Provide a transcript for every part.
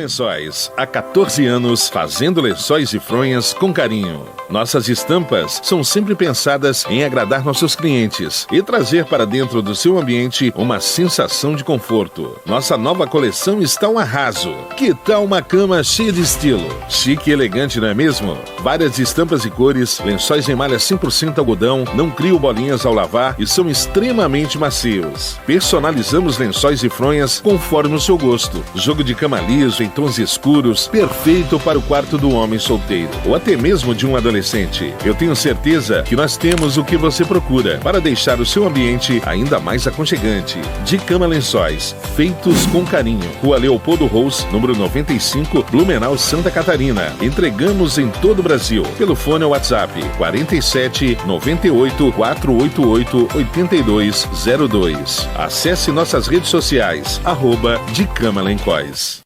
Lençóis, há 14 anos fazendo lençóis e fronhas com carinho. Nossas estampas são sempre pensadas em agradar nossos clientes e trazer para dentro do seu ambiente uma sensação de conforto. Nossa nova coleção está um arraso. Que tal uma cama cheia de estilo? Chique e elegante, não é mesmo? Várias estampas e cores, lençóis em malha 100% algodão, não criam bolinhas ao lavar e são extremamente macios. Personalizamos lençóis e fronhas conforme o seu gosto. Jogo de cama liso em tons escuros, perfeito para o quarto do homem solteiro ou até mesmo de um adolescente. Eu tenho certeza que nós temos o que você procura para deixar o seu ambiente ainda mais aconchegante. De Cama Lençóis, feitos com carinho. Rua Leopoldo Rous, número 95, Blumenau, Santa Catarina. Entregamos em todo o Brasil. Pelo fone ou WhatsApp 47 98 488 8202. Acesse nossas redes sociais, @De Cama Lençóis.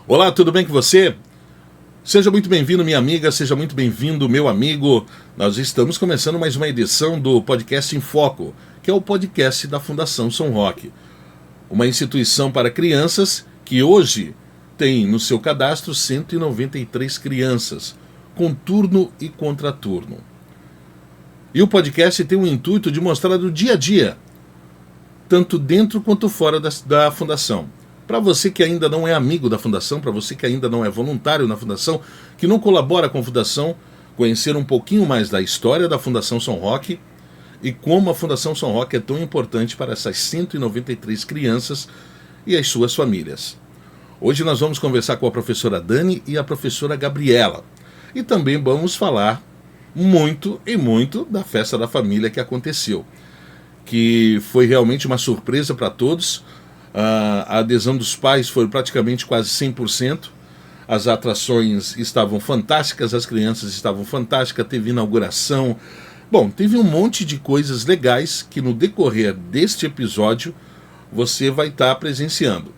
Olá, tudo bem com você? Seja muito bem-vindo, minha amiga, seja muito bem-vindo, meu amigo. Nós estamos começando mais uma edição do Podcast em Foco, que é o podcast da Fundação São Roque, uma instituição para crianças que hoje tem no seu cadastro 193 crianças, com turno e contraturno. E o podcast tem o intuito de mostrar o dia a dia, tanto dentro quanto fora da Fundação. Para você que ainda não é amigo da Fundação, para você que ainda não é voluntário na Fundação, que não colabora com a Fundação, conhecer um pouquinho mais da história da Fundação São Roque e como a Fundação São Roque é tão importante para essas 193 crianças e as suas famílias. Hoje nós vamos conversar com a professora Dani e a professora Gabriela. E também vamos falar muito da festa da família que aconteceu, que foi realmente uma surpresa para todos. A adesão dos pais foi praticamente quase 100%. As atrações estavam fantásticas, as crianças estavam fantásticas, teve inauguração. Bom, teve um monte de coisas legais que no decorrer deste episódio você vai estar presenciando.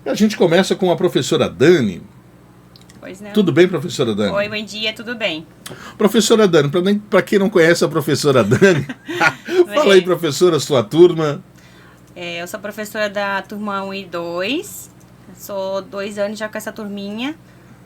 A gente começa com a professora Dani. Pois não. Tudo bem, professora Dani? Oi, bom dia, tudo bem. Professora Dani, para quem não conhece a professora Dani, fala aí, professora, sua turma. Eu sou professora da turma 1 e 2, sou 2 anos já com essa turminha,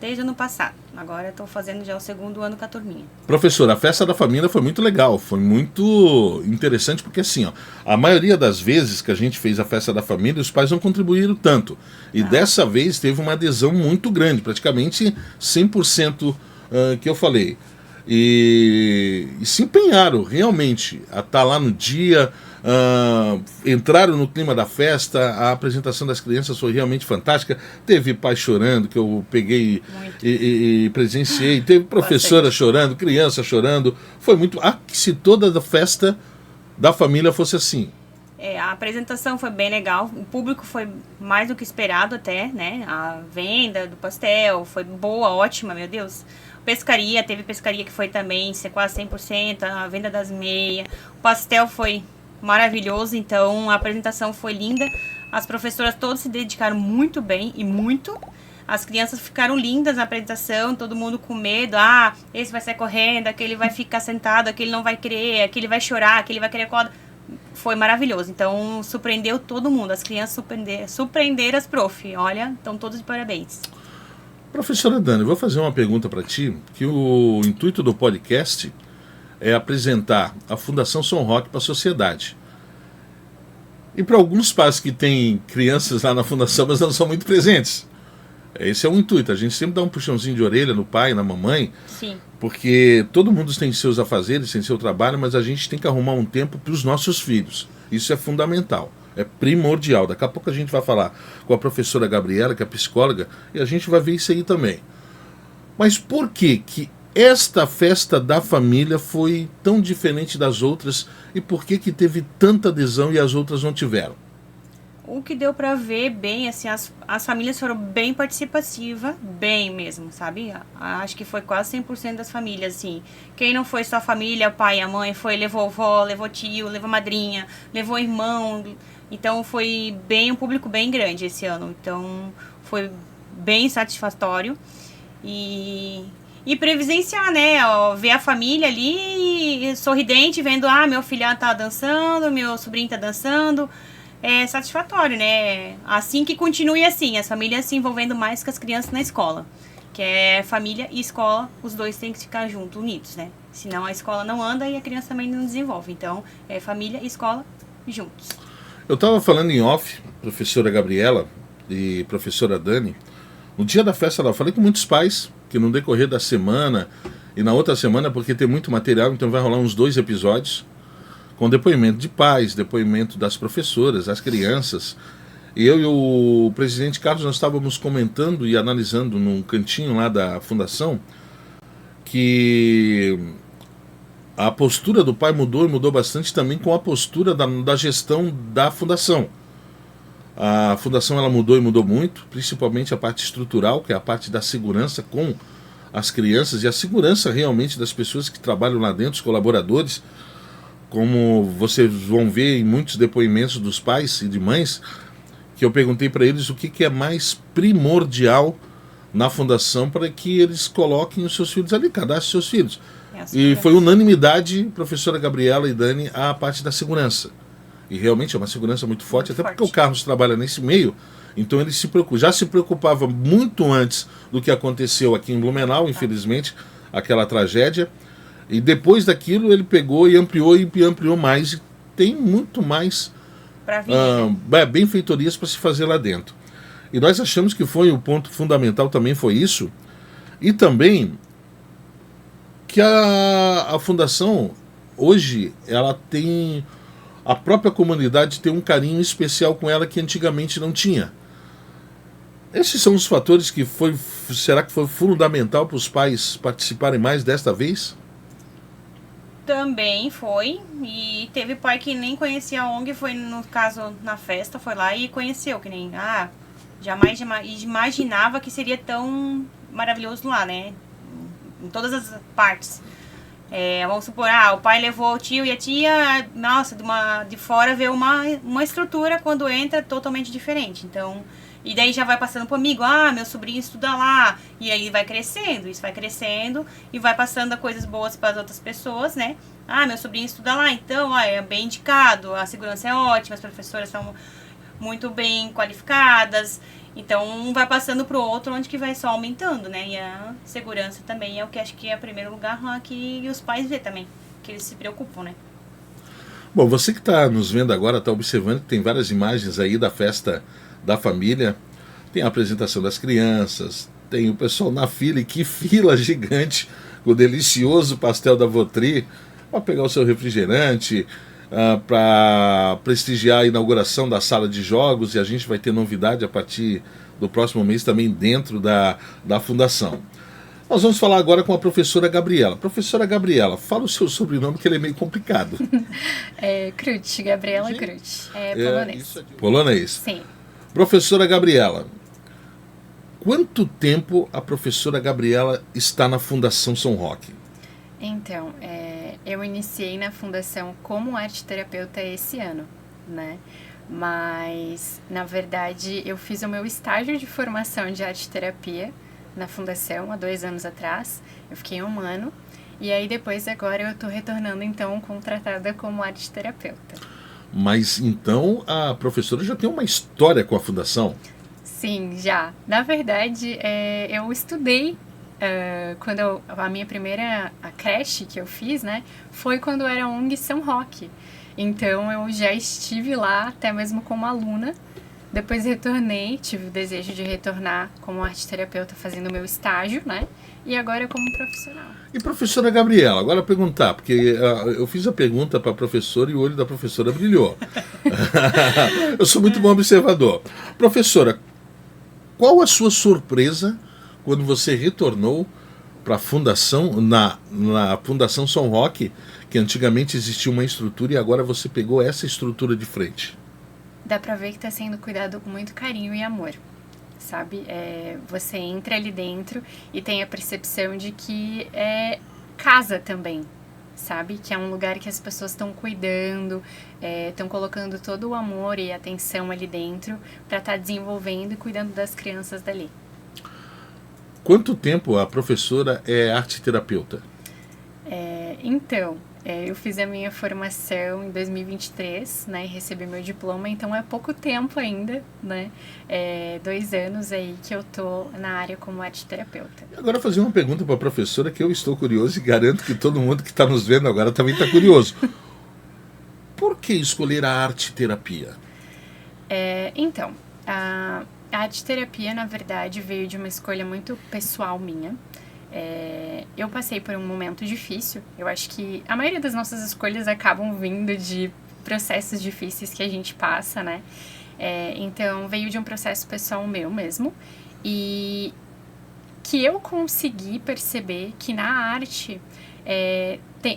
desde o ano passado. Agora estou fazendo já o 2º ano com a turminha. Professora, a festa da família foi muito legal, foi muito interessante, porque assim, a maioria das vezes que a gente fez a festa da família, os pais não contribuíram tanto. E dessa vez teve uma adesão muito grande, praticamente 100% que eu falei. E se empenharam realmente a estar lá no dia, entraram no clima da festa, a apresentação das crianças foi realmente fantástica. Teve pai chorando, que eu peguei e presenciei, teve professora chorando, criança chorando. Foi muito. Se toda a festa da família fosse assim. A apresentação foi bem legal, o público foi mais do que esperado até, né? A venda do pastel foi boa, ótima, meu Deus. Pescaria, teve pescaria que foi também quase 100%, a venda das meias, o pastel foi maravilhoso, então a apresentação foi linda. As professoras todas se dedicaram muito bem e muito. As crianças ficaram lindas na apresentação, todo mundo com medo. Esse vai sair correndo, aquele vai ficar sentado, aquele não vai querer, aquele vai chorar, aquele vai querer corda. Foi maravilhoso, então surpreendeu todo mundo. As crianças surpreenderam as prof. Olha, estão todos de parabéns. Professora Dani, eu vou fazer uma pergunta para ti, que o intuito do podcast é apresentar a Fundação São Roque para a sociedade. E para alguns pais que têm crianças lá na Fundação, mas não são muito presentes. Esse é o intuito, a gente sempre dá um puxãozinho de orelha no pai, na mamãe. Sim. Porque todo mundo tem seus afazeres, tem seu trabalho, mas a gente tem que arrumar um tempo para os nossos filhos. Isso é fundamental, é primordial. Daqui a pouco a gente vai falar com a professora Gabriela, que é psicóloga, e a gente vai ver isso aí também. Mas por que esta festa da família foi tão diferente das outras e por que teve tanta adesão e as outras não tiveram? O que deu pra ver bem, assim, as famílias foram bem participativas, bem mesmo, sabe? Acho que foi quase 100% das famílias, assim. Quem não foi só a família, o pai e a mãe, levou vó, levou tio, levou madrinha, levou irmão. Então foi um público bem grande esse ano. Então foi bem satisfatório. E presenciar, né? Ver a família ali sorridente, vendo, meu filhado tá dançando, meu sobrinho tá dançando. É satisfatório, né? Assim que continue assim, as famílias se envolvendo mais com as crianças na escola. Que é família e escola, os dois têm que ficar juntos, unidos, né? Senão a escola não anda e a criança também não desenvolve. Então, é família e escola juntos. Eu estava falando em off, professora Gabriela e professora Dani. No dia da festa lá, eu falei com muitos pais que no decorrer da semana e na outra semana, porque tem muito material, então vai rolar uns 2 episódios com depoimento de pais, depoimento das professoras, das crianças. Eu e o presidente Carlos, nós estávamos comentando e analisando num cantinho lá da fundação que a postura do pai mudou e mudou bastante também com a postura da gestão da fundação. A fundação ela mudou e mudou muito, principalmente a parte estrutural, que é a parte da segurança com as crianças e a segurança realmente das pessoas que trabalham lá dentro, os colaboradores. Como vocês vão ver em muitos depoimentos dos pais e de mães, que eu perguntei para eles o que é mais primordial na fundação para que eles coloquem os seus filhos ali, cadastrem seus filhos. E foi unanimidade, professora Gabriela e Dani, a parte da segurança. E realmente é uma segurança muito forte, até porque o Carlos trabalha nesse meio, então ele já se preocupava muito antes do que aconteceu aqui em Blumenau, infelizmente, aquela tragédia. E depois daquilo ele pegou e ampliou mais, e tem muito mais benfeitorias para se fazer lá dentro. E nós achamos que foi o ponto fundamental também foi isso, e também que a fundação hoje ela tem, a própria comunidade tem um carinho especial com ela que antigamente não tinha. Esses são os fatores que será que foi fundamental para os pais participarem mais desta vez? Também foi, e teve pai que nem conhecia a ONG, foi no caso na festa, foi lá e conheceu, que nem, jamais imaginava que seria tão maravilhoso lá, né, em todas as partes. Vamos supor, o pai levou o tio e a tia, nossa, de fora vê uma estrutura quando entra totalmente diferente, então... E daí já vai passando pro amigo, meu sobrinho estuda lá. E aí vai crescendo, isso vai crescendo e vai passando coisas boas para as outras pessoas, né? Meu sobrinho estuda lá, então, é bem indicado, a segurança é ótima, as professoras são muito bem qualificadas. Então, um vai passando pro outro, onde que vai só aumentando, né? E a segurança também é o que acho que é o primeiro lugar lá que os pais vê também, que eles se preocupam, né? Bom, você que está nos vendo agora, está observando que tem várias imagens aí da festa da família, tem a apresentação das crianças, tem o pessoal na fila, e que fila gigante, com o delicioso pastel da Votri, para pegar o seu refrigerante, para prestigiar a inauguração da sala de jogos, e a gente vai ter novidade a partir do próximo mês também dentro da fundação. Nós vamos falar agora com a professora Gabriela. Professora Gabriela, fala o seu sobrenome, que ele é meio complicado. Krut, Gabriela Krut. É polonês. Polonês? Sim. Professora Gabriela, quanto tempo a professora Gabriela está na Fundação São Roque? Então, eu iniciei na Fundação como arte-terapeuta esse ano, né? Mas, na verdade, eu fiz o meu estágio de formação de arte-terapia na Fundação há 2 anos atrás. Eu fiquei 1 ano. E aí, depois, agora, eu estou retornando, então, contratada como arte-terapeuta. Mas, então, a professora já tem uma história com a Fundação? Sim, já. Na verdade, eu estudei, quando a minha primeira creche que eu fiz, né, foi quando era ONG São Roque. Então, eu já estive lá, até mesmo como aluna. Depois retornei, tive o desejo de retornar como arte-terapeuta fazendo o meu estágio, né? E agora como profissional. E professora Gabriela, agora perguntar, porque eu fiz a pergunta para a professora e o olho da professora brilhou. Eu sou muito bom observador. Professora, qual a sua surpresa quando você retornou para a Fundação, na Fundação São Roque, que antigamente existia uma estrutura e agora você pegou essa estrutura de frente? Dá pra ver que tá sendo cuidado com muito carinho e amor, sabe? Você entra ali dentro e tem a percepção de que é casa também, sabe? Que é um lugar que as pessoas estão cuidando, estão colocando todo o amor e atenção ali dentro para estar desenvolvendo e cuidando das crianças dali. Quanto tempo a professora é arte-terapeuta? Então, eu fiz a minha formação em 2023, né, e recebi meu diploma, então é pouco tempo ainda, né, 2 anos aí que eu tô na área como arte-terapeuta. Agora fazer uma pergunta para a professora que eu estou curioso e garanto que todo mundo que está nos vendo agora também está curioso. Por que escolher a arte-terapia? Então, a arte-terapia, na verdade, veio de uma escolha muito pessoal minha. Eu passei por um momento difícil. Eu acho que a maioria das nossas escolhas acabam vindo de processos difíceis que a gente passa, né? Então, veio de um processo pessoal meu mesmo. E que eu consegui perceber que na arte,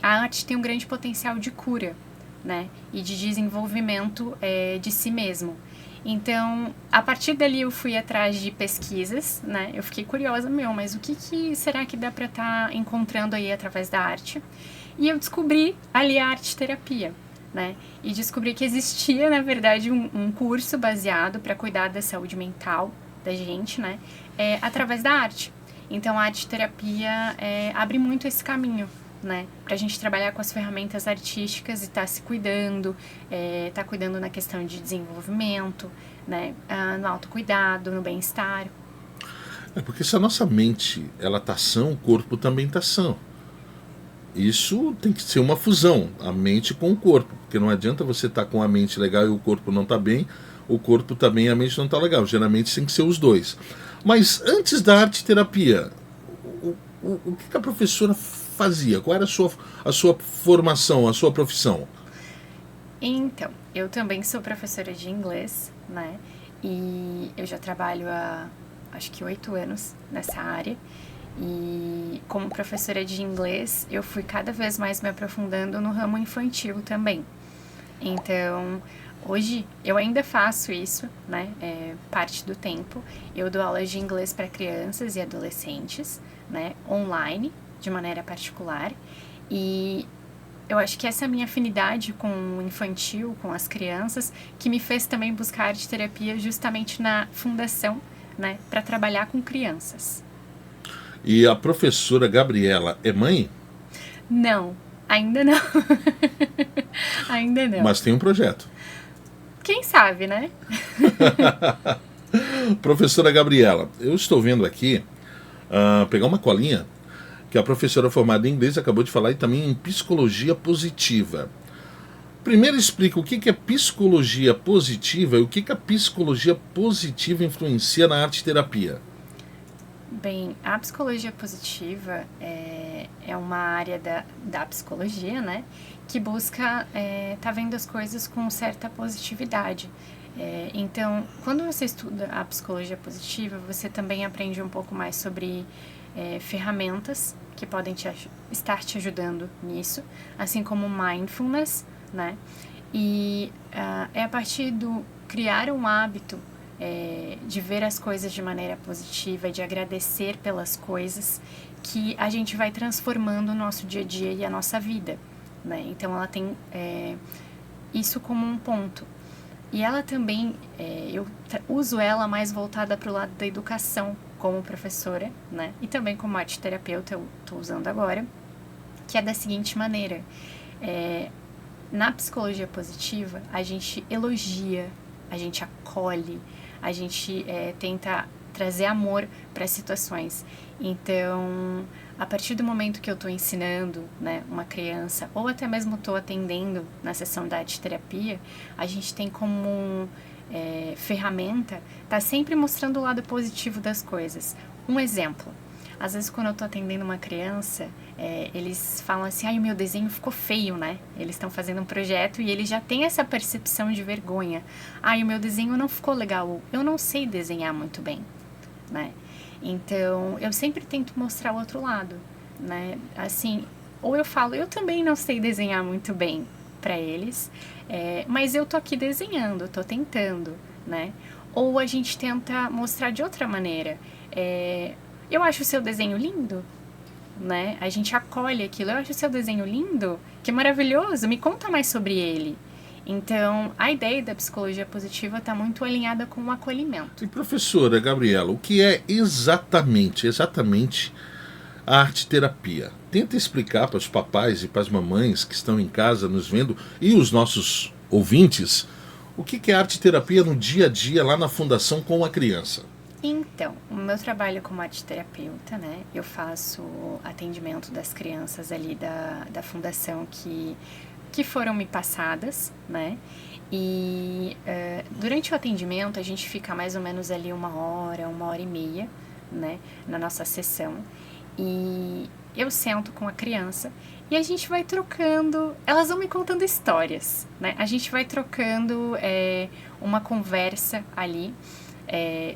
a arte tem um grande potencial de cura, né? E de desenvolvimento de si mesmo. Então, a partir dali eu fui atrás de pesquisas, né? Eu fiquei curiosa, mas o que será que dá pra estar encontrando aí através da arte? E eu descobri ali a arte-terapia, né? E descobri que existia, na verdade, um curso baseado para cuidar da saúde mental da gente, né? Através da arte. Então, a arte-terapia abre muito esse caminho, né, pra gente trabalhar com as ferramentas artísticas e tá se cuidando, tá cuidando na questão de desenvolvimento, né, no autocuidado, no bem-estar. Porque se a nossa mente ela tá sã, o corpo também tá sã. Isso tem que ser uma fusão, a mente com o corpo, porque não adianta você estar com a mente legal e o corpo não tá bem, o corpo tá bem e a mente não tá legal. Geralmente tem que ser os dois. Mas antes da arte-terapia, o que a professora fazia? Qual era a sua formação, a sua profissão? Então, eu também sou professora de inglês, né? E eu já trabalho há, acho que 8 anos nessa área. E como professora de inglês, eu fui cada vez mais me aprofundando no ramo infantil também. Então, hoje eu ainda faço isso, né? Parte do tempo. Eu dou aulas de inglês para crianças e adolescentes, né? Online, de maneira particular, e eu acho que essa minha afinidade com o infantil, com as crianças, que me fez também buscar arte-terapia justamente na fundação, né, para trabalhar com crianças. E a professora Gabriela é mãe? Não, ainda não. Ainda não. Mas tem um projeto. Quem sabe, né? Professora Gabriela, eu estou vendo aqui, pegar uma colinha, que a professora formada em inglês acabou de falar, e também em psicologia positiva. Primeiro explica o que é psicologia positiva e o que a psicologia positiva influencia na arte-terapia. Bem, a psicologia positiva é uma área da psicologia, né, que busca tá vendo as coisas com certa positividade. Então, quando você estuda a psicologia positiva, você também aprende um pouco mais sobre ferramentas que podem estar te ajudando nisso, assim como mindfulness, né, e é a partir do criar um hábito de ver as coisas de maneira positiva, de agradecer pelas coisas, que a gente vai transformando o nosso dia a dia e a nossa vida, né? Então ela tem isso como um ponto. E ela também, eu uso ela mais voltada para o lado da educação, como professora, né? E também como arte terapeuta, eu estou usando agora, que é da seguinte maneira. Na psicologia positiva, a gente elogia, a gente acolhe, a gente tenta trazer amor para as situações. Então, a partir do momento que eu estou ensinando, né, uma criança, ou até mesmo estou atendendo na sessão da arte terapia, a gente tem como ferramenta tá sempre mostrando o lado positivo das coisas. Um exemplo, às vezes quando eu estou atendendo uma criança, eles falam assim, o meu desenho ficou feio, né? Eles estão fazendo um projeto e eles já têm essa percepção de vergonha. O meu desenho não ficou legal, eu não sei desenhar muito bem, né? Então, eu sempre tento mostrar o outro lado, né? Assim, ou eu falo, eu também não sei desenhar muito bem para eles, mas eu tô aqui desenhando, tô tentando, né? Ou a gente tenta mostrar de outra maneira. Eu acho o seu desenho lindo, né? A gente acolhe aquilo. Eu acho o seu desenho lindo, que maravilhoso, me conta mais sobre ele. Então, a ideia da psicologia positiva está muito alinhada com o acolhimento. E professora Gabriela, o que é exatamente a arte-terapia? Tenta explicar para os papais e para as mamães que estão em casa nos vendo e os nossos ouvintes o que é arte-terapia no dia a dia lá na Fundação com a criança. Então, o meu trabalho como arte-terapeuta, né, eu faço atendimento das crianças ali da fundação que foram me passadas, né, e durante o atendimento a gente fica mais ou menos ali 1 hora, 1 hora e meia, né, na nossa sessão, e eu sento com a criança e a gente vai trocando, elas vão me contando histórias, né, a gente vai trocando uma conversa ali,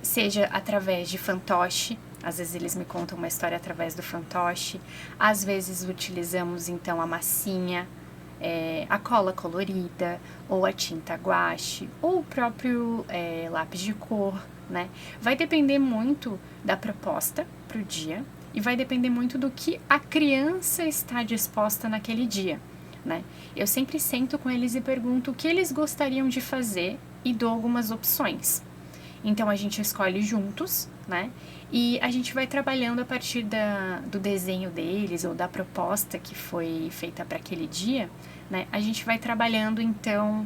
seja através de fantoche, às vezes eles me contam uma história através do fantoche, às vezes utilizamos então a massinha, a cola colorida, ou a tinta guache, ou o próprio lápis de cor, né? Vai depender muito da proposta para o dia e vai depender muito do que a criança está disposta naquele dia, né? Eu sempre sento com eles e pergunto o que eles gostariam de fazer e dou algumas opções. Então, a gente escolhe juntos, né? E a gente vai trabalhando a partir do desenho deles ou da proposta que foi feita para aquele dia, né? A gente vai trabalhando, então...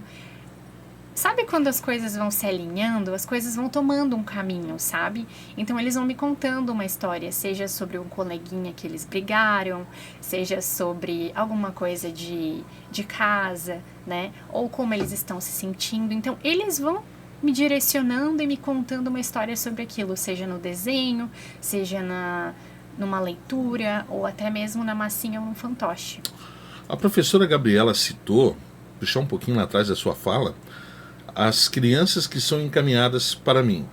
Sabe quando as coisas vão se alinhando? As coisas vão tomando um caminho, sabe? Então, eles vão me contando uma história, seja sobre um coleguinha que eles brigaram, seja sobre alguma coisa de casa, né? Ou como eles estão se sentindo. Então, eles vão me direcionando e me contando uma história sobre aquilo, seja no desenho, seja numa leitura, ou até mesmo na massinha ou no fantoche. A professora Gabriela citou, puxar um pouquinho lá atrás da sua fala, as crianças que são encaminhadas para mim.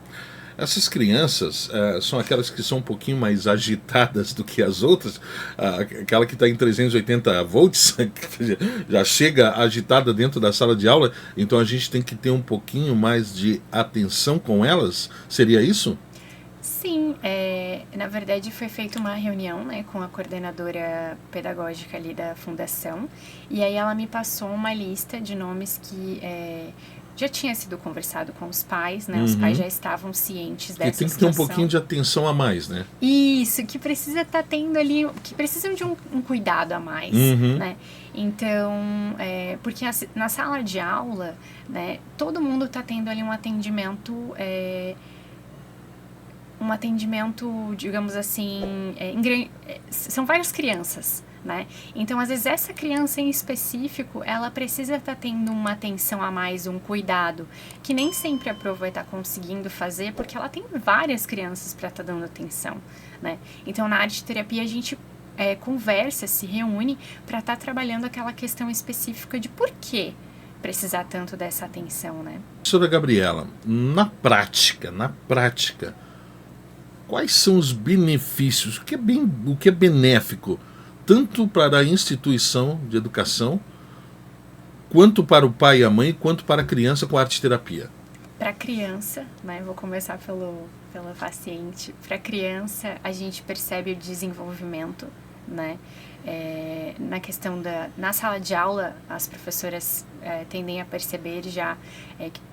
Essas crianças são aquelas que são um pouquinho mais agitadas do que as outras, aquela que está em 380 volts, já chega agitada dentro da sala de aula, então a gente tem que ter um pouquinho mais de atenção com elas, seria isso? Sim, na verdade foi feita uma reunião, né, com a coordenadora pedagógica ali da fundação, e aí ela me passou uma lista de nomes que... já tinha sido conversado com os pais, né? Os pais já estavam cientes dessa situação. E tem que ter um pouquinho de atenção a mais, né? Isso, que precisa estar tendo ali, que precisam de um cuidado a mais, né? Então, porque na sala de aula, né, todo mundo está tendo ali um atendimento, digamos assim, são várias crianças, né? Então, às vezes, essa criança em específico, ela precisa estar tendo uma atenção a mais, um cuidado, que nem sempre a Pro vai estar conseguindo fazer, porque ela tem várias crianças para estar dando atenção, né? Então, na arte terapia, a gente conversa, se reúne para estar trabalhando aquela questão específica de por que precisar tanto dessa atenção, né? Professora Gabriela, na prática, quais são os benefícios, o que é benéfico, tanto para a instituição de educação, quanto para o pai e a mãe, quanto para a criança com a arte-terapia? Para a criança, né, vou começar pela paciente. Para a criança, a gente percebe o desenvolvimento, né? Na questão na sala de aula, as professoras tendem a perceber já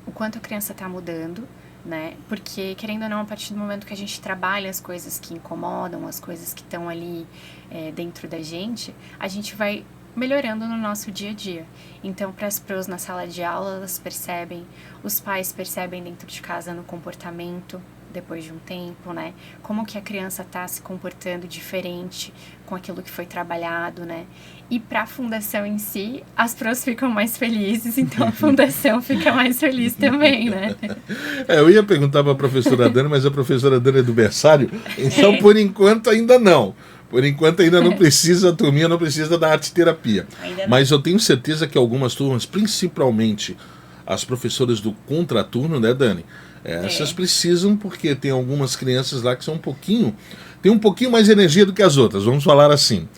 o quanto a criança está mudando, né? Porque, querendo ou não, a partir do momento que a gente trabalha as coisas que incomodam, as coisas que estão ali dentro da gente, a gente vai melhorando no nosso dia a dia. Então, para as pros na sala de aula, elas percebem, os pais percebem dentro de casa no comportamento, depois de um tempo, né? Como que a criança está se comportando diferente com aquilo que foi trabalhado, né? E para a fundação em si, as pros ficam mais felizes, então a fundação fica mais feliz também, né? Eu ia perguntar para a professora Dani, mas a professora Dani é do berçário, então por enquanto ainda não. Por enquanto ainda não precisa, a turminha não precisa da arte-terapia. Mas eu tenho certeza que algumas turmas, principalmente as professoras do contraturno, né, Dani? Essas precisam, porque tem algumas crianças lá que são tem um pouquinho mais de energia do que as outras, vamos falar assim.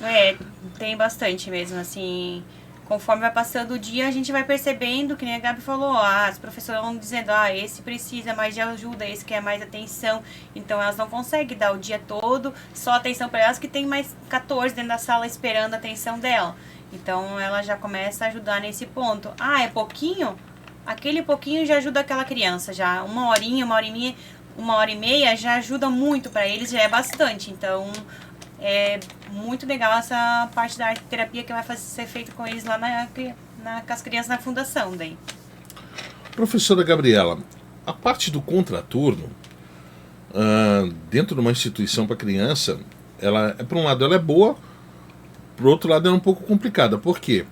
Tem bastante mesmo, assim, conforme vai passando o dia, a gente vai percebendo, que nem a Gabi falou, as professoras vão dizendo, esse precisa mais de ajuda, esse quer mais atenção, então elas não conseguem dar o dia todo só atenção para elas, que tem mais 14 dentro da sala esperando a atenção dela. Então ela já começa a ajudar nesse ponto. É pouquinho? Aquele pouquinho já ajuda aquela criança, já uma hora e meia já ajuda muito para eles, já é bastante. Então é muito legal essa parte da arte terapia que vai ser feita com eles lá com as crianças na fundação daí. Professora Gabriela, a parte do contraturno dentro de uma instituição para criança, ela por um lado ela é boa, por outro lado ela é um pouco complicada. Por quê?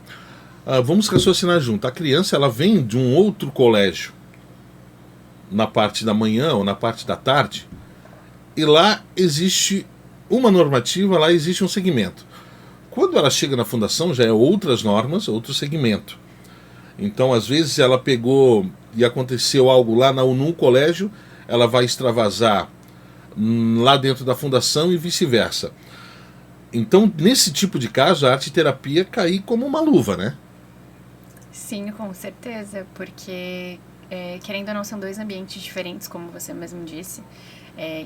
Vamos raciocinar junto. A criança ela vem de um outro colégio na parte da manhã ou na parte da tarde, e lá existe uma normativa, lá existe um segmento. Quando ela chega na fundação já é outras normas, outro segmento. Então às vezes ela pegou e aconteceu algo lá no colégio, ela vai extravasar lá dentro da fundação e vice-versa. Então nesse tipo de caso a arte-terapia cai como uma luva, né? Sim, com certeza, porque querendo ou não são dois ambientes diferentes, como você mesmo disse,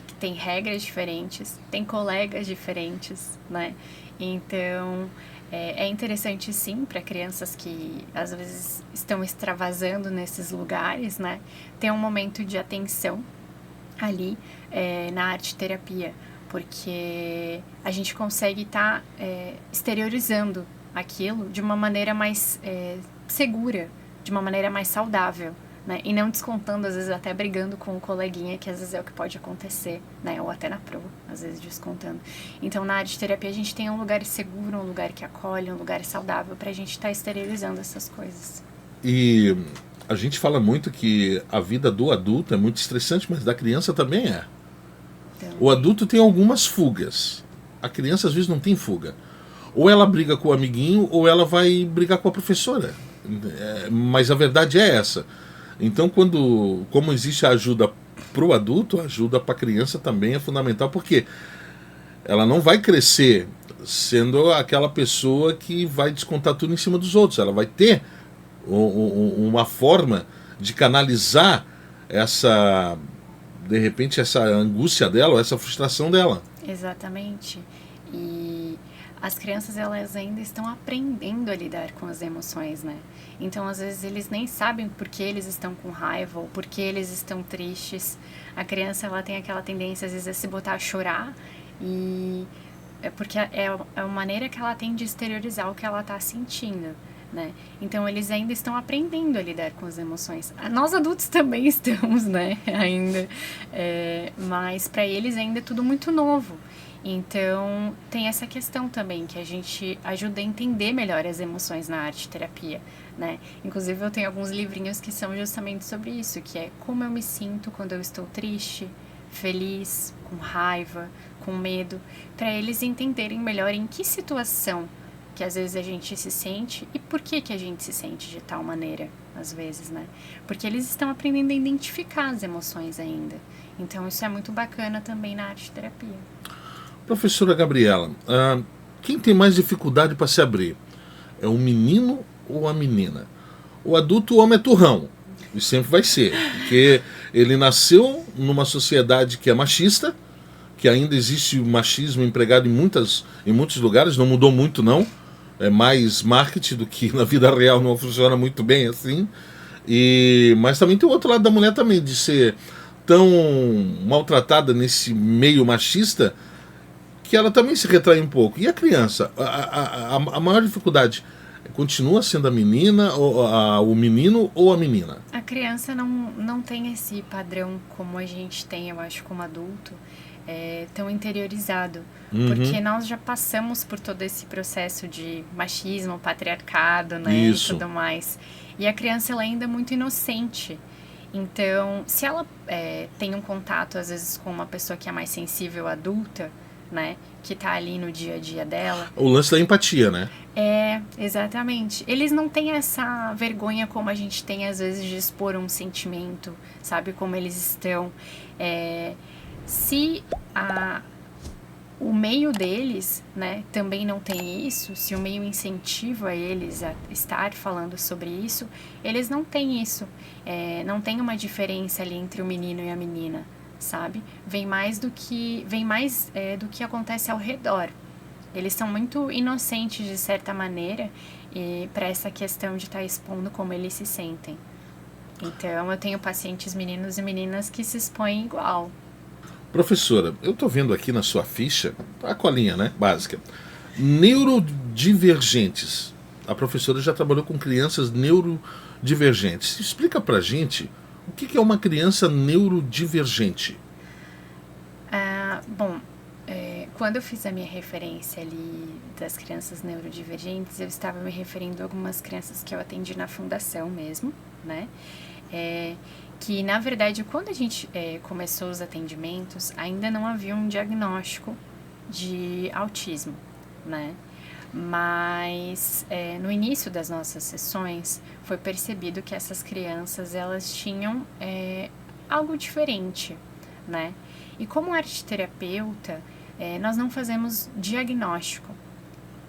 que tem regras diferentes, tem colegas diferentes, né? Então é interessante sim para crianças que às vezes estão extravasando nesses lugares, né? Ter um momento de atenção ali na arte terapia, porque a gente consegue estar exteriorizando aquilo de uma maneira mais segura, de uma maneira mais saudável, né? E não descontando, às vezes até brigando com o coleguinha, que às vezes é o que pode acontecer, né? Ou até na pro, às vezes descontando. Então na arte terapia a gente tem um lugar seguro, um lugar que acolhe, um lugar saudável pra gente estar exteriorizando essas coisas. E a gente fala muito que a vida do adulto é muito estressante, mas da criança também é. Então, o adulto tem algumas fugas, a criança às vezes não tem fuga. Ou ela briga com o amiguinho, ou ela vai brigar com a professora. Mas a verdade é essa. Então, como existe a ajuda para o adulto, a ajuda para a criança também é fundamental, porque ela não vai crescer sendo aquela pessoa que vai descontar tudo em cima dos outros. Ela vai ter uma forma de canalizar de repente, essa angústia dela, ou essa frustração dela. Exatamente. E as crianças, elas ainda estão aprendendo a lidar com as emoções, né? Então, às vezes, eles nem sabem por que eles estão com raiva ou por que eles estão tristes. A criança, ela tem aquela tendência, às vezes, a se botar a chorar, e porque é a maneira que ela tem de exteriorizar o que ela está sentindo, né? Então, eles ainda estão aprendendo a lidar com as emoções. Nós adultos também estamos, né? Ainda. Mas, para eles, ainda é tudo muito novo. Então, tem essa questão também, que a gente ajuda a entender melhor as emoções na arte-terapia, né? Inclusive, eu tenho alguns livrinhos que são justamente sobre isso, que é como eu me sinto quando eu estou triste, feliz, com raiva, com medo, para eles entenderem melhor em que situação que às vezes a gente se sente e por que a gente se sente de tal maneira, às vezes, né? Porque eles estão aprendendo a identificar as emoções ainda. Então, isso é muito bacana também na arte-terapia. Professora Gabriela, quem tem mais dificuldade para se abrir? É o menino ou a menina? O adulto, o homem é turrão. E sempre vai ser. Porque ele nasceu numa sociedade que é machista, que ainda existe o machismo empregado em muitos lugares, não mudou muito não. É mais marketing do que na vida real, não funciona muito bem assim. Mas também tem o outro lado da mulher também, de ser tão maltratada nesse meio machista, que ela também se retrai um pouco. E a criança? A maior dificuldade continua sendo a menina, o menino ou a menina? A criança não tem esse padrão como a gente tem, eu acho, como adulto, tão interiorizado. Porque nós já passamos por todo esse processo de machismo, patriarcado, né? Isso. E tudo mais. E a criança, ela ainda é muito inocente. Então, se ela tem um contato, às vezes, com uma pessoa que é mais sensível, adulta, né, que tá ali no dia a dia dela. O lance da empatia, né? Exatamente. Eles não têm essa vergonha como a gente tem, às vezes, de expor um sentimento, sabe? Como eles estão. Se o meio deles, né, também não tem isso, se o meio incentiva eles a estar falando sobre isso, eles não têm isso. Não tem uma diferença ali entre o menino e a menina, sabe? Vem mais do que acontece ao redor. Eles são muito inocentes de certa maneira para essa questão de estar expondo como eles se sentem. Então, eu tenho pacientes meninos e meninas que se expõem igual. Professora, eu estou vendo aqui na sua ficha, a colinha, né, básica, neurodivergentes. A professora já trabalhou com crianças neurodivergentes. Explica pra gente o que é uma criança neurodivergente. Bom, quando eu fiz a minha referência ali das crianças neurodivergentes, eu estava me referindo a algumas crianças que eu atendi na fundação mesmo, né? Que, na verdade, quando a gente começou os atendimentos, ainda não havia um diagnóstico de autismo, né? Mas no início das nossas sessões foi percebido que essas crianças, elas tinham algo diferente, né? E como arte-terapeuta, nós não fazemos diagnóstico,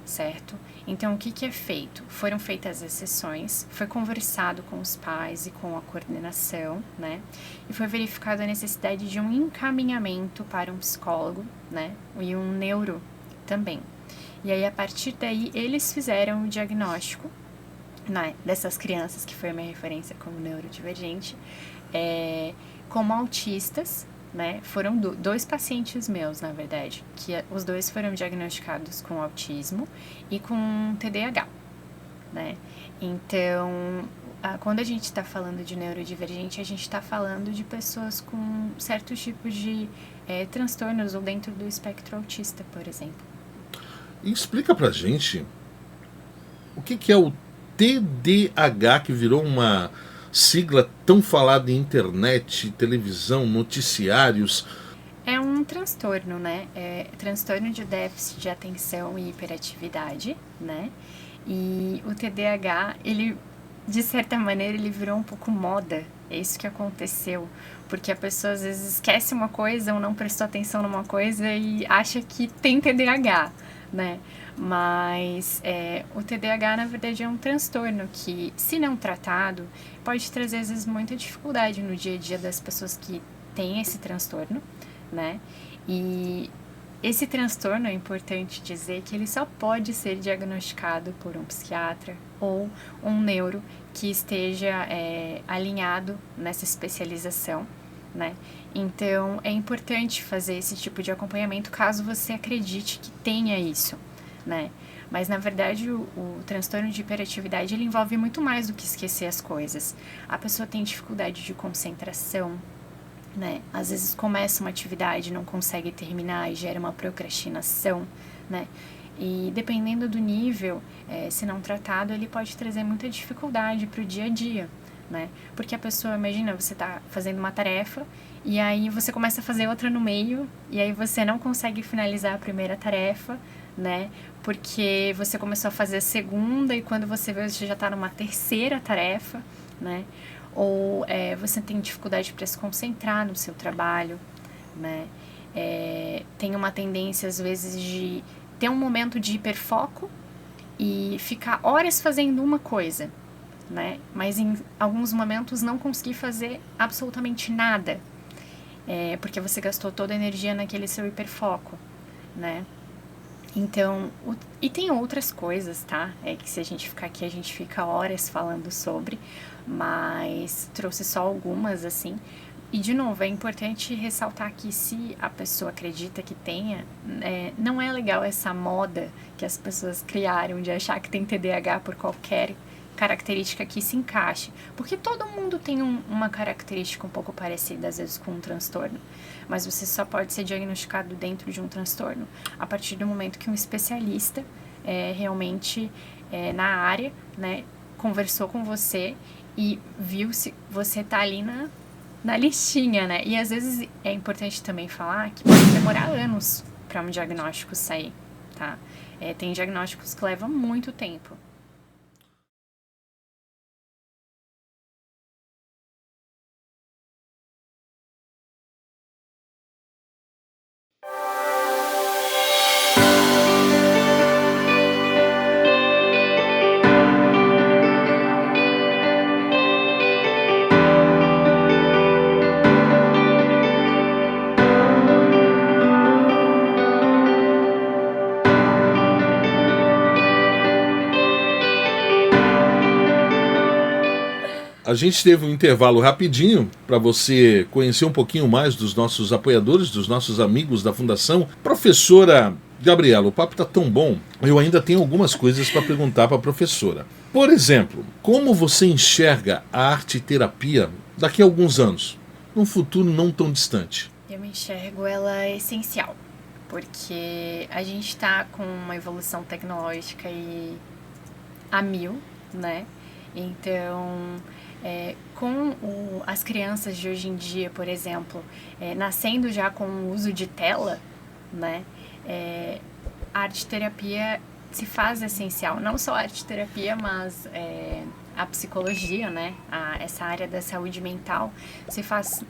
certo? Então, o que é feito? Foram feitas as sessões, foi conversado com os pais e com a coordenação, né? E foi verificada a necessidade de um encaminhamento para um psicólogo, né? E um neuro também. E aí, a partir daí, eles fizeram o diagnóstico, né, dessas crianças, que foi a minha referência como neurodivergente, como autistas, né? Foram dois pacientes meus, na verdade, que os dois foram diagnosticados com autismo e com TDAH, né? Então, quando a gente está falando de neurodivergente, a gente está falando de pessoas com certos tipos de transtornos ou dentro do espectro autista, por exemplo. E explica pra gente o que é o TDAH, que virou uma sigla tão falada em internet, televisão, noticiários. É um transtorno, né? Transtorno de déficit de atenção e hiperatividade, né? E o TDAH, ele, de certa maneira, ele virou um pouco moda. É isso que aconteceu. Porque a pessoa, às vezes, esquece uma coisa ou não prestou atenção numa coisa e acha que tem TDAH, né? Mas o TDAH, na verdade, é um transtorno que, se não tratado, pode trazer, às vezes, muita dificuldade no dia a dia das pessoas que têm esse transtorno, né? E esse transtorno, é importante dizer que ele só pode ser diagnosticado por um psiquiatra ou um neuro que esteja alinhado nessa especialização, né? Então, é importante fazer esse tipo de acompanhamento caso você acredite que tenha isso, né? Mas, na verdade, o transtorno de hiperatividade, ele envolve muito mais do que esquecer as coisas. A pessoa tem dificuldade de concentração, né? Às vezes começa uma atividade e não consegue terminar e gera uma procrastinação, né? E dependendo do nível, se não tratado, ele pode trazer muita dificuldade para o dia a dia, né? Porque a pessoa, imagina, você está fazendo uma tarefa e aí você começa a fazer outra no meio e aí você não consegue finalizar a primeira tarefa, né? Porque você começou a fazer a segunda e quando você vê, você já está numa terceira tarefa, né? Ou você tem dificuldade para se concentrar no seu trabalho, né? Tem uma tendência, às vezes, de ter um momento de hiperfoco e ficar horas fazendo uma coisa, né? Mas em alguns momentos não conseguir fazer absolutamente nada, porque você gastou toda a energia naquele seu hiperfoco, né? Então, e tem outras coisas, tá? Que se a gente ficar aqui, a gente fica horas falando sobre, mas trouxe só algumas, assim. E, de novo, é importante ressaltar que se a pessoa acredita que tenha, não é legal essa moda que as pessoas criaram de achar que tem TDAH por qualquer característica que se encaixe. Porque todo mundo tem uma característica um pouco parecida, às vezes, com um transtorno. Mas você só pode ser diagnosticado dentro de um transtorno a partir do momento que um especialista realmente na área, né, conversou com você e viu se você tá ali na listinha, né? E às vezes é importante também falar que pode demorar anos para um diagnóstico sair, tá? Tem diagnósticos que levam muito tempo. A gente teve um intervalo rapidinho para você conhecer um pouquinho mais dos nossos apoiadores, dos nossos amigos da Fundação. Professora Gabriela, o papo está tão bom, eu ainda tenho algumas coisas para perguntar para a professora. Por exemplo, como você enxerga a arte-terapia daqui a alguns anos, num futuro não tão distante? Eu enxergo ela essencial, porque a gente está com uma evolução tecnológica a 1000, né? Então, com as crianças de hoje em dia, por exemplo, nascendo já com o uso de tela, né, a arte-terapia se faz essencial. Não só a arte-terapia, mas a psicologia, né, essa área da saúde mental se faz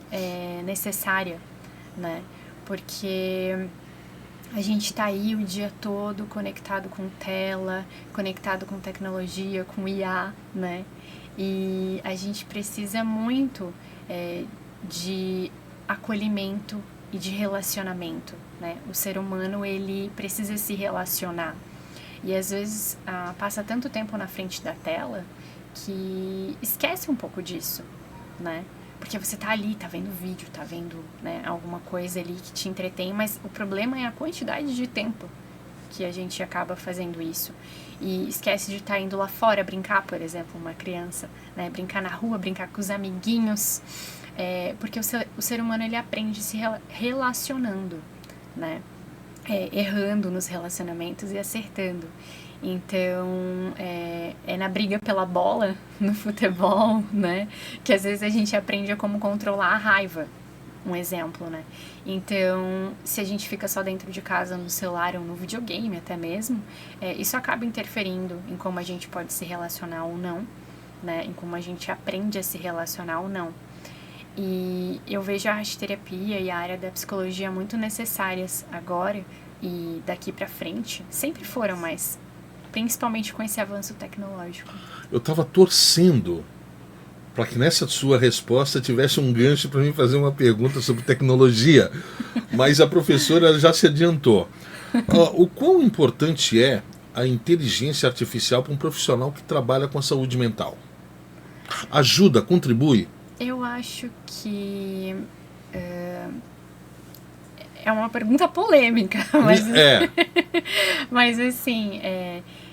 necessária, né, porque a gente está aí o dia todo conectado com tela, conectado com tecnologia, com IA, né? E a gente precisa muito de acolhimento e de relacionamento, né? O ser humano, ele precisa se relacionar. E às vezes passa tanto tempo na frente da tela que esquece um pouco disso, né? Porque você tá ali, tá vendo vídeo, tá vendo, né, alguma coisa ali que te entretém, mas o problema é a quantidade de tempo que a gente acaba fazendo isso. E esquece de estar indo lá fora brincar, por exemplo, uma criança, né, brincar na rua, brincar com os amiguinhos, porque o ser humano, ele aprende se relacionando, né, errando nos relacionamentos e acertando. Então, na briga pela bola, no futebol, né, que às vezes a gente aprende a como controlar a raiva, um exemplo, né. Então, se a gente fica só dentro de casa, no celular ou no videogame até mesmo, isso acaba interferindo em como a gente pode se relacionar ou não, né, em como a gente aprende a se relacionar ou não. E eu vejo a arte-terapia e a área da psicologia muito necessárias agora e daqui pra frente, sempre foram, mas principalmente com esse avanço tecnológico. Eu estava torcendo para que nessa sua resposta tivesse um gancho para mim fazer uma pergunta sobre tecnologia, mas a professora já se adiantou. O quão importante é a inteligência artificial para um profissional que trabalha com a saúde mental? Ajuda, contribui? Eu acho que é uma pergunta polêmica, mas, mas assim,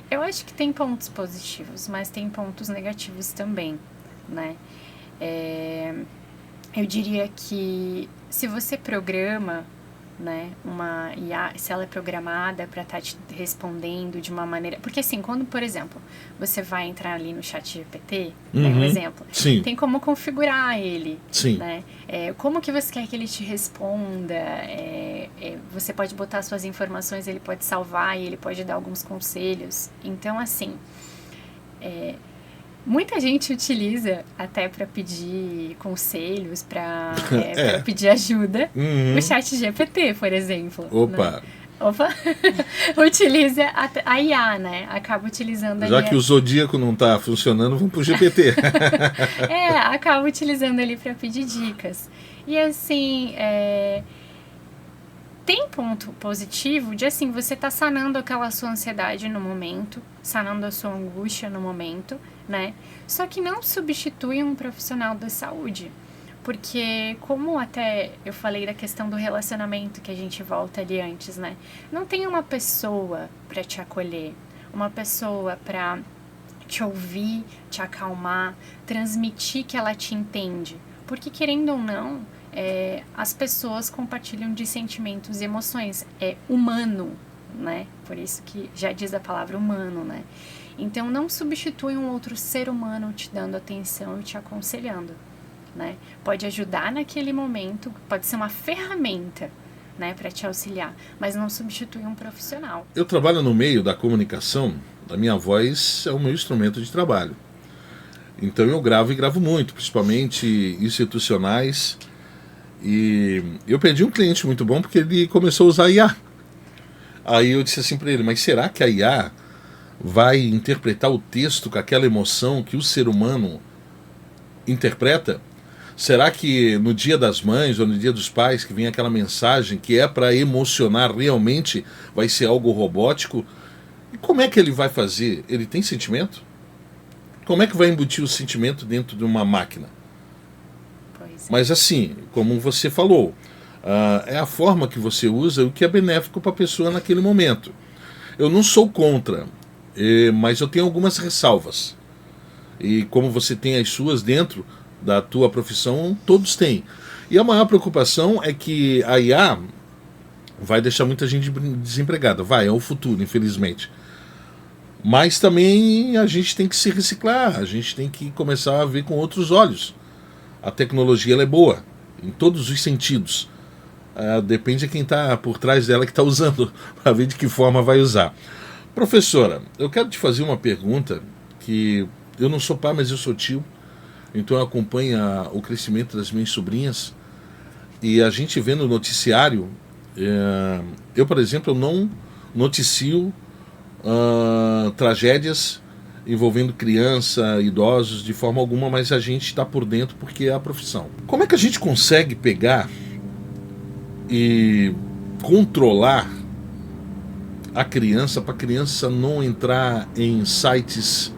eu acho que tem pontos positivos, mas tem pontos negativos também, né? eu diria que se você programa, né, uma IA, se ela é programada para estar te respondendo de uma maneira... Porque assim, quando, por exemplo, você vai entrar ali no ChatGPT, né, um exemplo, Sim. tem como configurar ele, Sim. né? Como que você quer que ele te responda, você pode botar suas informações, ele pode salvar e ele pode dar alguns conselhos. Então, assim, muita gente utiliza até para pedir conselhos, para pedir ajuda, o ChatGPT, por exemplo. Opa! Né? Utiliza a IA, né? Acaba utilizando Já que o Zodíaco não está funcionando, vamos pro GPT. Acaba utilizando ali para pedir dicas. E assim, tem ponto positivo de assim, você tá sanando aquela sua ansiedade no momento, sanando a sua angústia no momento, né? Só que não substitui um profissional da saúde. Porque, como até eu falei da questão do relacionamento que a gente volta ali antes, né? Não tem uma pessoa para te acolher, uma pessoa para te ouvir, te acalmar, transmitir que ela te entende. Porque, querendo ou não, as pessoas compartilham de sentimentos e emoções. É humano, né? Por isso que já diz a palavra humano, né? Então, não substitui um outro ser humano te dando atenção e te aconselhando. Né? Pode ajudar naquele momento, pode ser uma ferramenta, né, para te auxiliar, mas não substitui um profissional. Eu trabalho no meio da comunicação, a minha voz é o meu instrumento de trabalho. Então eu gravo e gravo muito, principalmente institucionais. E eu perdi um cliente muito bom porque ele começou a usar IA. Aí eu disse assim para ele, mas será que a IA vai interpretar o texto com aquela emoção que o ser humano interpreta? Será que no Dia das Mães ou no Dia dos Pais, que vem aquela mensagem que é para emocionar realmente, vai ser algo robótico? E como é que ele vai fazer? Ele tem sentimento? Como é que vai embutir o sentimento dentro de uma máquina? Pois é. Mas assim, como você falou, é a forma que você usa, o que é benéfico para a pessoa naquele momento. Eu não sou contra, mas eu tenho algumas ressalvas. E como você tem as suas dentro da tua profissão, todos têm. E a maior preocupação é que a IA vai deixar muita gente desempregada. É o futuro, infelizmente. Mas também a gente tem que se reciclar, a gente tem que começar a ver com outros olhos. A tecnologia ela é boa, em todos os sentidos. Depende de quem está por trás dela que está usando, para ver de que forma vai usar. Professora, eu quero te fazer uma pergunta que eu não sou pai, mas eu sou tio. Então eu acompanho o crescimento das minhas sobrinhas. E a gente vê no noticiário, eu, por exemplo, eu não noticio tragédias envolvendo criança, idosos, de forma alguma, mas a gente está por dentro porque é a profissão. Como é que a gente consegue pegar e controlar a criança para a criança não entrar em sites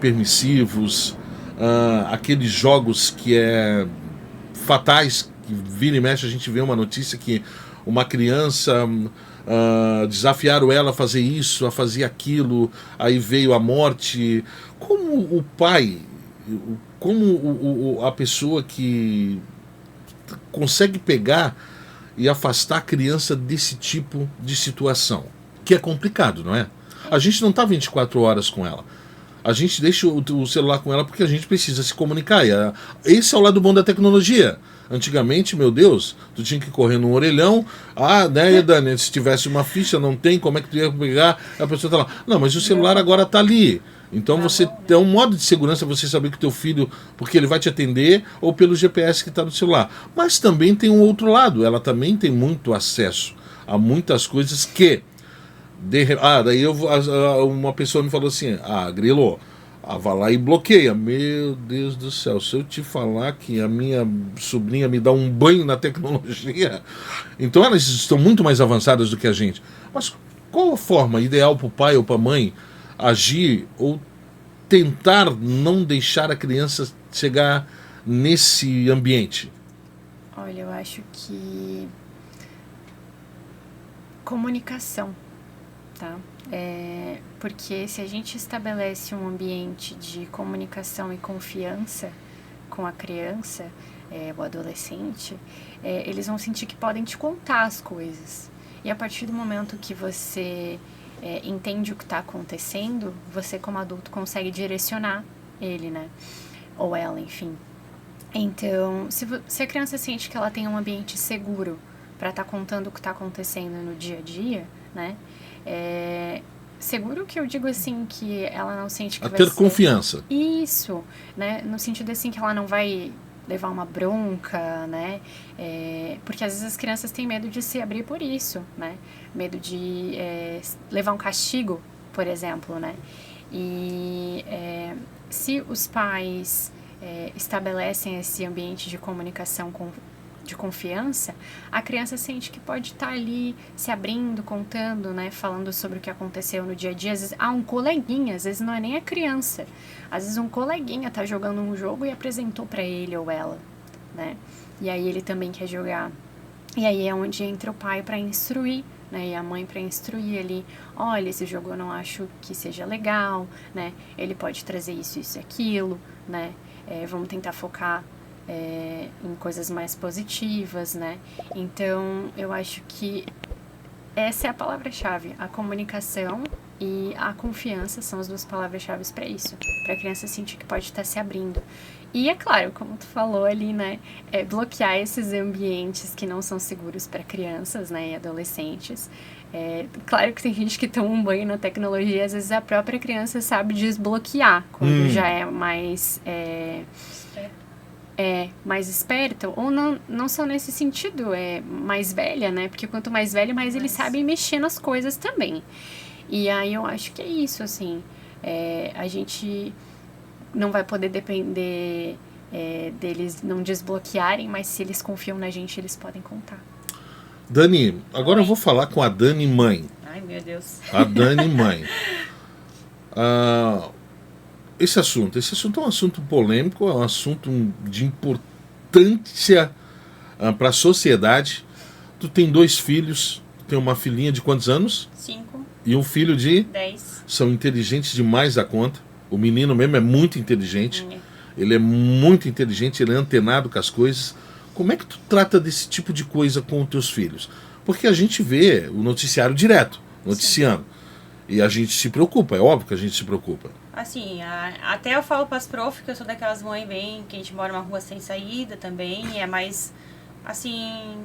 permissivos, aqueles jogos que fatais, que vira e mexe a gente vê uma notícia que uma criança desafiaram ela a fazer isso, a fazer aquilo, aí veio a morte. Como o pai, como a pessoa que consegue pegar e afastar a criança desse tipo de situação, que é complicado, não é? A gente não está 24 horas com ela. A gente deixa o celular com ela porque a gente precisa se comunicar. Esse é o lado bom da tecnologia. Antigamente, meu Deus, tu tinha que correr num orelhão. Né, Dani, se tivesse uma ficha, não tem, como é que tu ia pegar? A pessoa tá lá. Não, mas o celular agora tá ali. Então você tem um modo de segurança, você saber que o teu filho, porque ele vai te atender, ou pelo GPS que está no celular. Mas também tem um outro lado, ela também tem muito acesso a muitas coisas que... daí uma pessoa me falou assim, Grilo, vai lá e bloqueia. Meu Deus do céu, se eu te falar que a minha sobrinha me dá um banho na tecnologia, então elas estão muito mais avançadas do que a gente. Mas qual a forma ideal para o pai ou para a mãe agir ou tentar não deixar a criança chegar nesse ambiente? Olha, eu acho que comunicação, tá? Porque se a gente estabelece um ambiente de comunicação e confiança com a criança, o adolescente, eles vão sentir que podem te contar as coisas. E a partir do momento que você entende o que está acontecendo, você como adulto consegue direcionar ele, né? Ou ela, enfim. Então, se a criança sente que ela tem um ambiente seguro para estar contando o que está acontecendo no dia a dia, né? Seguro que eu digo assim, que ela não sente que a vai ter ser... confiança. Isso, né? No sentido assim que ela não vai levar uma bronca, né? Porque às vezes as crianças têm medo de se abrir por isso, né? Medo de levar um castigo, por exemplo, né? E se os pais estabelecem esse ambiente de comunicação de confiança, a criança sente que pode estar ali se abrindo, contando, né, falando sobre o que aconteceu no dia a dia. Às vezes, um coleguinha, às vezes não é nem a criança, às vezes um coleguinha tá jogando um jogo e apresentou para ele ou ela, né, e aí ele também quer jogar. E aí é onde entra o pai para instruir, né, e a mãe para instruir ali, olha, esse jogo eu não acho que seja legal, né, ele pode trazer isso, isso e aquilo, né, vamos tentar focar em coisas mais positivas, né? Então, eu acho que essa é a palavra-chave. A comunicação e a confiança são as duas palavras-chave para isso. Para a criança sentir que pode estar se abrindo. E é claro, como tu falou ali, né? Bloquear esses ambientes que não são seguros para crianças, né? E adolescentes. Claro que tem gente que toma um banho na tecnologia, às vezes a própria criança sabe desbloquear quando já é mais... mais esperta, ou não só nesse sentido, mais velha, né? Porque quanto mais velha, mais eles sabem mexer nas coisas também. E aí eu acho que é isso, assim. A gente não vai poder depender deles não desbloquearem, mas se eles confiam na gente, eles podem contar. Dani, agora eu vou falar com a Dani mãe. Ai, meu Deus. A Dani mãe. Esse assunto é um assunto polêmico, é um assunto de importância para a sociedade. Tu tem 2 filhos, tem uma filhinha de quantos anos? 5. E um filho de? 10. São inteligentes demais da conta. O menino mesmo é muito inteligente. Ele é muito inteligente, ele é antenado com as coisas. Como é que tu trata desse tipo de coisa com os teus filhos? Porque a gente vê o noticiário direto, noticiando. Sim. E a gente se preocupa, é óbvio que a gente se preocupa. Assim, até eu falo pras prof que eu sou daquelas mães bem, que a gente mora numa rua sem saída também, é mais, assim,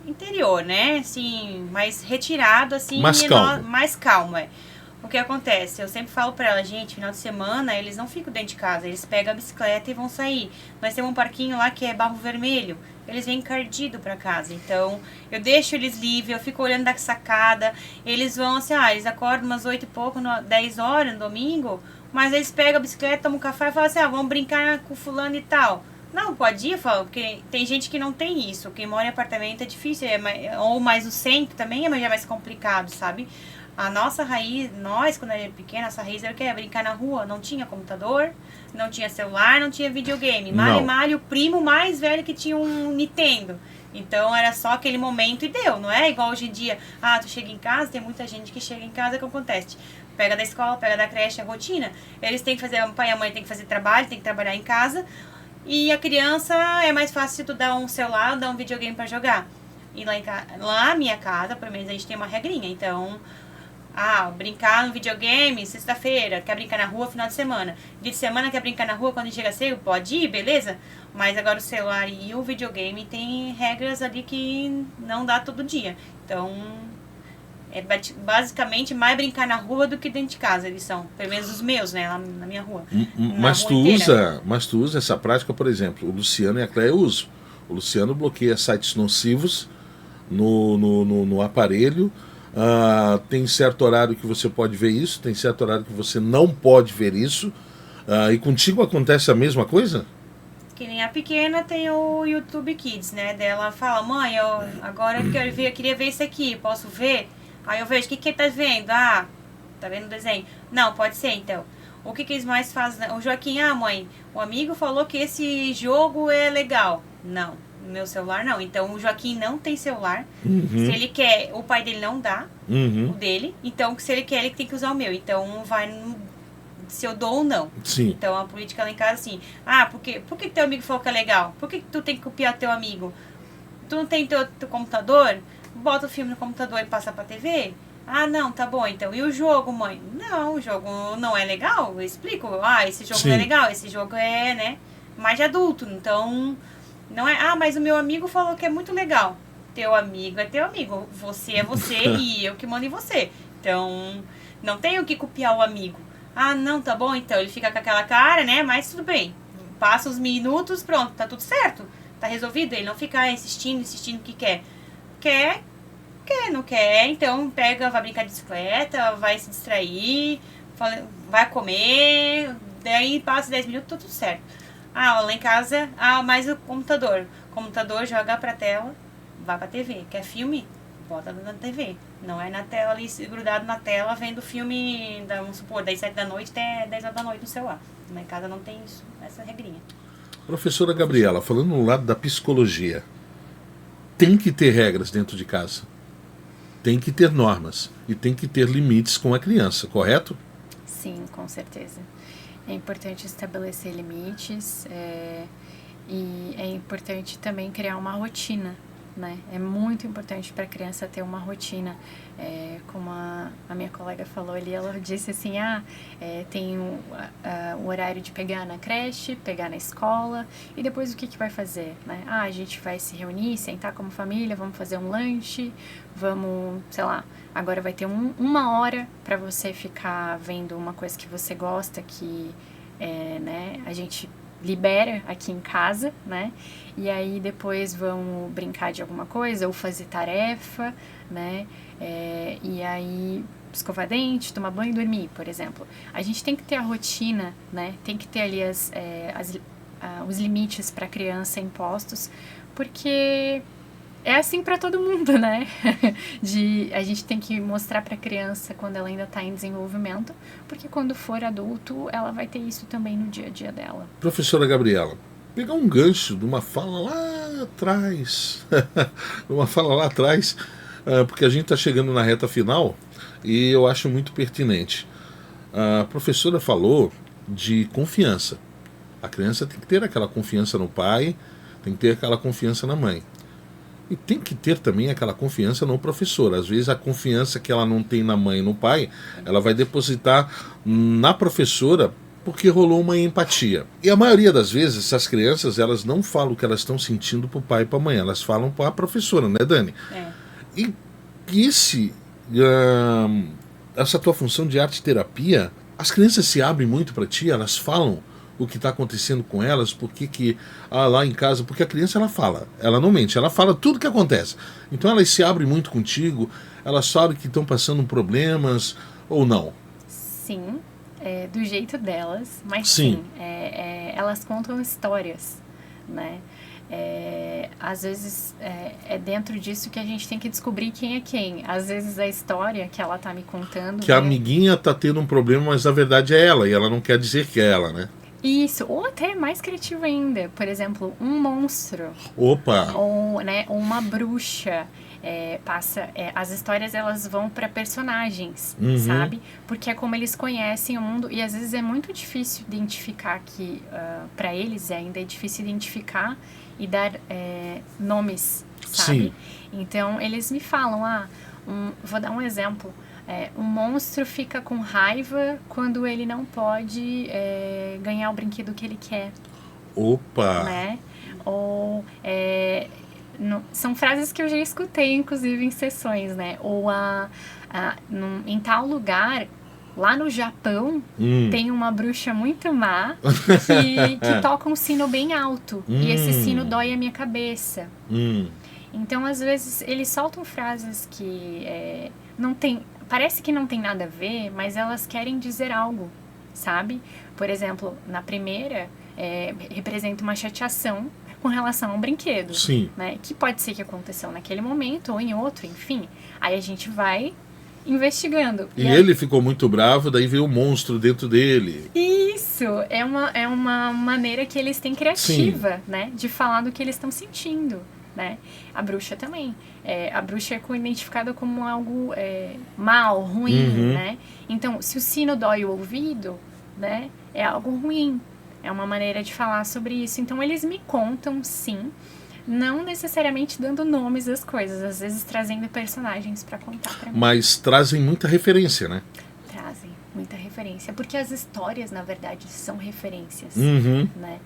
interior, né? Assim, mais retirado, assim. Mais calmo. Mais calmo, O que acontece? Eu sempre falo pra ela, gente, final de semana eles não ficam dentro de casa, eles pegam a bicicleta e vão sair. Nós temos um parquinho lá que é Barro Vermelho, eles vêm encardido pra casa, então eu deixo eles livres, eu fico olhando da sacada, eles vão assim, eles acordam umas 8 e pouco, 10 horas no domingo, mas eles pegam a bicicleta, tomam um café e falam assim, vamos brincar com fulano e tal. Não, pode ir, eu falo, porque tem gente que não tem isso, quem mora em apartamento é difícil, ou mais no centro também já é mais complicado, sabe? A nossa raiz, nós quando era pequena, nossa raiz era o que? Brincar na rua, não tinha computador, não tinha celular, não tinha videogame. Mario, o primo mais velho que tinha um Nintendo. Então era só aquele momento e deu, não é igual hoje em dia. Tu chega em casa, tem muita gente que chega em casa, que acontece? Pega da escola, pega da creche, a rotina. Eles têm que fazer, o pai e a mãe tem que fazer trabalho, tem que trabalhar em casa. E a criança é mais fácil tu dar um celular, dar um videogame pra jogar. E lá na minha casa, pelo menos a gente tem uma regrinha, então... brincar no videogame, sexta-feira, quer brincar na rua, final de semana. Dia de semana quer brincar na rua, quando chega cedo, pode ir, beleza? Mas agora o celular e o videogame tem regras ali que não dá todo dia. Então, é basicamente mais brincar na rua do que dentro de casa, eles são. Pelo menos os meus, né, lá na minha rua. Mas tu usa essa prática, por exemplo, o Luciano e a Cléia usam. O Luciano bloqueia sites nocivos no aparelho. Tem certo horário que você pode ver isso, tem certo horário que você não pode ver isso. E contigo acontece a mesma coisa? Que nem a pequena tem o YouTube Kids, né? Dela fala, mãe, agora eu queria ver isso aqui, posso ver? Aí eu vejo, o que tá vendo? Tá vendo o desenho? Não, pode ser então. O que eles mais fazem? O Joaquim, mãe, o amigo falou que esse jogo é legal. Não. Meu celular não. Então o Joaquim não tem celular. Se ele quer, o pai dele não dá o dele. Então se ele quer, ele tem que usar o meu. Então vai se eu dou ou não. Sim. Então a política lá em casa assim, por que teu amigo falou que é legal? Por que tu tem que copiar teu amigo? Tu não tem teu computador? Bota o filme no computador e passa pra TV? Ah, não, tá bom, então. E o jogo, mãe? Não, o jogo não é legal. Eu explico. Esse jogo Sim. não é legal, esse jogo é, né, mais de adulto. Então, não é, mas o meu amigo falou que é muito legal. Teu amigo é teu amigo. Você é você e eu que mando em você. Então, não tenho que copiar o amigo. Ah, não, tá bom, então. Ele fica com aquela cara, né, mas tudo bem. Passa os minutos, pronto, tá tudo certo. Tá resolvido. Ele não fica insistindo o que quer. Quer, não quer, então pega, vai brincar de bicicleta, vai se distrair, vai comer, daí passa 10 minutos, tá tudo certo. Lá em casa, mais o computador. O computador joga pra tela, vai pra TV. Quer filme? Bota na TV. Não é na tela ali, grudado na tela, vendo filme, vamos supor, das 7 da noite até 10 horas da noite no celular. Lá em casa não tem isso, essa regrinha. Professora Gabriela, falando no lado da psicologia, tem que ter regras dentro de casa. Tem que ter normas. E tem que ter limites com a criança, correto? Sim, com certeza. É importante estabelecer limites e é importante também criar uma rotina, né? É muito importante para a criança ter uma rotina. Como a minha colega falou ali, ela disse assim, tem o horário de pegar na creche, pegar na escola, e depois o que vai fazer, né? A gente vai se reunir, sentar como família, vamos fazer um lanche, vamos, sei lá, agora vai ter uma hora para você ficar vendo uma coisa que você gosta, que né, a gente libera aqui em casa, né? E aí depois vão brincar de alguma coisa ou fazer tarefa, né? E aí escovar dente, tomar banho e dormir, por exemplo. A gente tem que ter a rotina, né? Tem que ter ali os limites para a criança impostos, porque é assim para todo mundo, né? A gente tem que mostrar para a criança quando ela ainda está em desenvolvimento, porque quando for adulto, ela vai ter isso também no dia a dia dela. Professora Gabriela, pegar um gancho de uma fala lá atrás, porque a gente está chegando na reta final e eu acho muito pertinente. A professora falou de confiança. A criança tem que ter aquela confiança no pai, tem que ter aquela confiança na mãe. E tem que ter também aquela confiança no professor. Às vezes a confiança que ela não tem na mãe e no pai, ela vai depositar na professora porque rolou uma empatia. E a maioria das vezes essas crianças, elas não falam o que elas estão sentindo para o pai e para a mãe, elas falam para a professora, né, Dani? E essa tua função de arte-terapia, as crianças se abrem muito para ti, elas falam o que está acontecendo com elas, porque lá em casa, porque a criança ela fala, ela não mente, ela fala tudo que acontece. Então elas se abrem muito contigo, elas sabem que estão passando problemas ou não? Sim, do jeito delas, mas sim, elas contam histórias, né? Às vezes é dentro disso que a gente tem que descobrir quem é quem. Às vezes a história que ela tá me contando, que a amiguinha tá tendo um problema, mas na verdade é ela, e ela não quer dizer que é ela, né? Isso, ou até mais criativo ainda. Por exemplo, um monstro. Opa! Ou uma bruxa. As histórias elas vão para personagens, sabe? Porque é como eles conhecem o mundo. E às vezes é muito difícil identificar que, para eles ainda é difícil identificar e dar nomes, sabe? Sim. Então eles me falam, vou dar um exemplo. Um monstro fica com raiva quando ele não pode ganhar o brinquedo que ele quer. Opa! Né? Ou são frases que eu já escutei, inclusive, em sessões, né? Ou em tal lugar, lá no Japão, tem uma bruxa muito má que toca um sino bem alto. E esse sino dói a minha cabeça. Então, às vezes, eles soltam frases que não tem... Parece que não tem nada a ver, mas elas querem dizer algo, sabe? Por exemplo, na primeira, representa uma chateação com relação ao brinquedo. Sim. Né? Que pode ser que aconteceu naquele momento ou em outro, enfim. Aí a gente vai investigando. E ele ficou muito bravo, daí veio o monstro dentro dele. Isso! É uma maneira que eles têm criativa, sim, né? De falar do que eles estão sentindo. Né? A bruxa também. A bruxa é identificada como algo mal, ruim, né? Então, se o sino dói o ouvido, né, é algo ruim. É uma maneira de falar sobre isso. Então, eles me contam, sim, não necessariamente dando nomes às coisas, às vezes trazendo personagens para contar para mim. Mas trazem muita referência, né? Trazem muita referência, porque as histórias, na verdade, são referências, Uhum. né?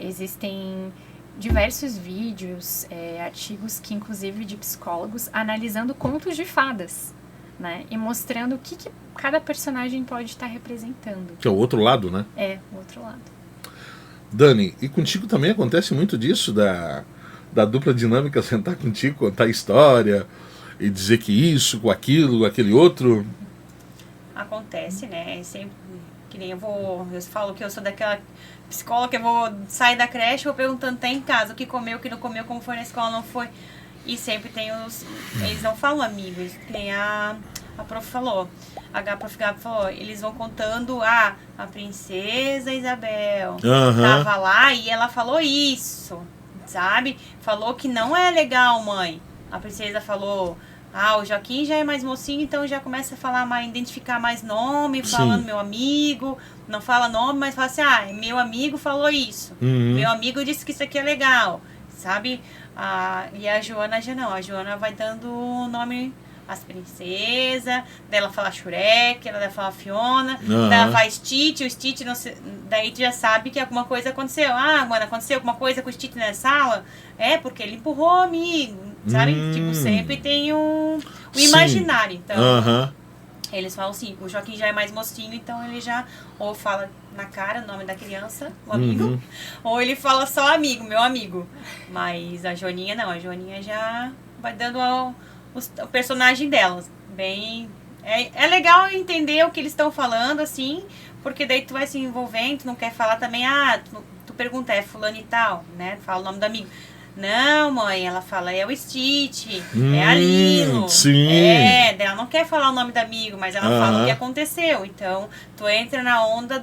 Existem diversos vídeos, artigos que, inclusive, de psicólogos, analisando contos de fadas, né? E mostrando o que cada personagem pode estar representando. Que é o outro lado, né? É, o outro lado. Dani, e contigo também acontece muito disso, da dupla dinâmica sentar contigo, contar a história e dizer que isso, com aquilo, aquele outro? Acontece, né? Sempre que nem eu falo que eu sou daquela psicóloga que eu vou sair da creche, vou perguntando até em casa o que comeu, o que não comeu, como foi na escola, não foi. E sempre tem eles não falam amigos, tem a prof falou, a prof Gabi falou, eles vão contando, a princesa Isabel tava lá e ela falou isso, sabe? Falou que não é legal, mãe. A princesa falou, o Joaquim já é mais mocinho, então já começa a falar mais, identificar mais nome, falando meu amigo, não fala nome, mas fala assim, meu amigo falou isso, meu amigo disse que isso aqui é legal, sabe? E a Joana já não, a Joana vai dando o nome, as princesas, daí ela fala Shurek, ela vai falar Fiona, daí ela faz Stitch, o Stitch, não sei, daí tu já sabe que alguma coisa aconteceu. Mano, aconteceu alguma coisa com o Stitch na sala? É, porque ele empurrou o amigo, sabe? Tipo, sempre tem um imaginário. Então, eles falam assim, o Joaquim já é mais mocinho, então ele já ou fala na cara o nome da criança, o amigo, ou ele fala só amigo, meu amigo. Mas a Joaninha não, a Joaninha já vai dando o personagem delas. Bem, é legal entender o que eles estão falando, assim, porque daí tu vai se envolvendo, tu não quer falar também, tu pergunta, é fulano e tal, né? Fala o nome do amigo. Não, mãe, ela fala, é o Stitch, é a Lilo. Sim. Ela não quer falar o nome do amigo, mas ela fala o que aconteceu. Então, tu entra na onda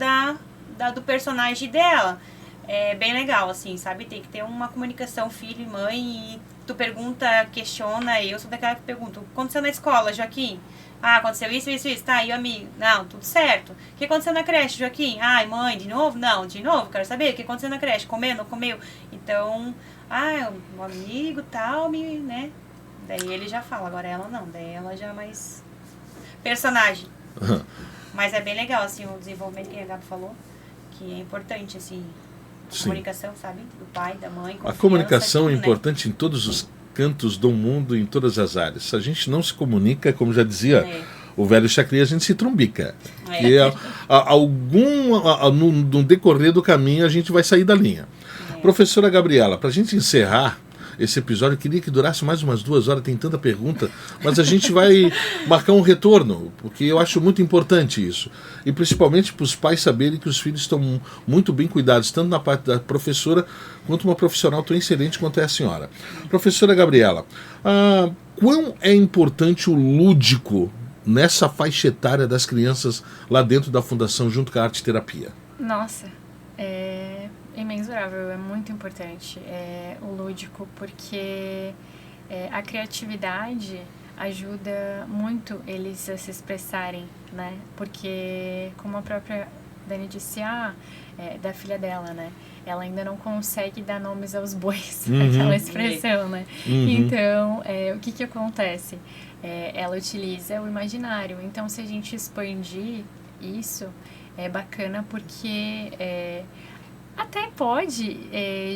do personagem dela. É bem legal, assim, sabe? Tem que ter uma comunicação filho e mãe e tu pergunta, questiona. Eu sou daquela que pergunta, o que aconteceu na escola, Joaquim? Aconteceu isso, tá, e o amigo? Não, tudo certo. O que aconteceu na creche, Joaquim? Mãe, de novo? Não, de novo, quero saber o que aconteceu na creche, comeu, não comeu? Então, um amigo, tal, né? Daí ele já fala, agora ela não, daí ela já é mais personagem. Mas é bem legal, assim, o desenvolvimento que a Gabi falou, que é importante, assim, a comunicação, sabe? Do pai, da mãe, a comunicação tudo, é importante, né? Em todos os cantos do mundo, em todas as áreas. Se a gente não se comunica, como já dizia o velho Chacri, a gente se trumbica. E no decorrer do caminho a gente vai sair da linha. Professora Gabriela, para a gente encerrar esse episódio, eu queria que durasse mais umas 2 horas, tem tanta pergunta, mas a gente vai marcar um retorno, porque eu acho muito importante isso. E principalmente para os pais saberem que os filhos estão muito bem cuidados, tanto na parte da professora, quanto uma profissional tão excelente quanto é a senhora. Professora Gabriela, quão é importante o lúdico nessa faixa etária das crianças lá dentro da Fundação, junto com a Arte Terapia? Nossa, é imensurável, é muito importante o lúdico, porque a criatividade ajuda muito eles a se expressarem, né? Porque, como a própria Dani disse, da filha dela, né? Ela ainda não consegue dar nomes aos bois, aquela expressão, né? Então, o que acontece? Ela utiliza o imaginário. Então, se a gente expandir isso, é bacana porque até pode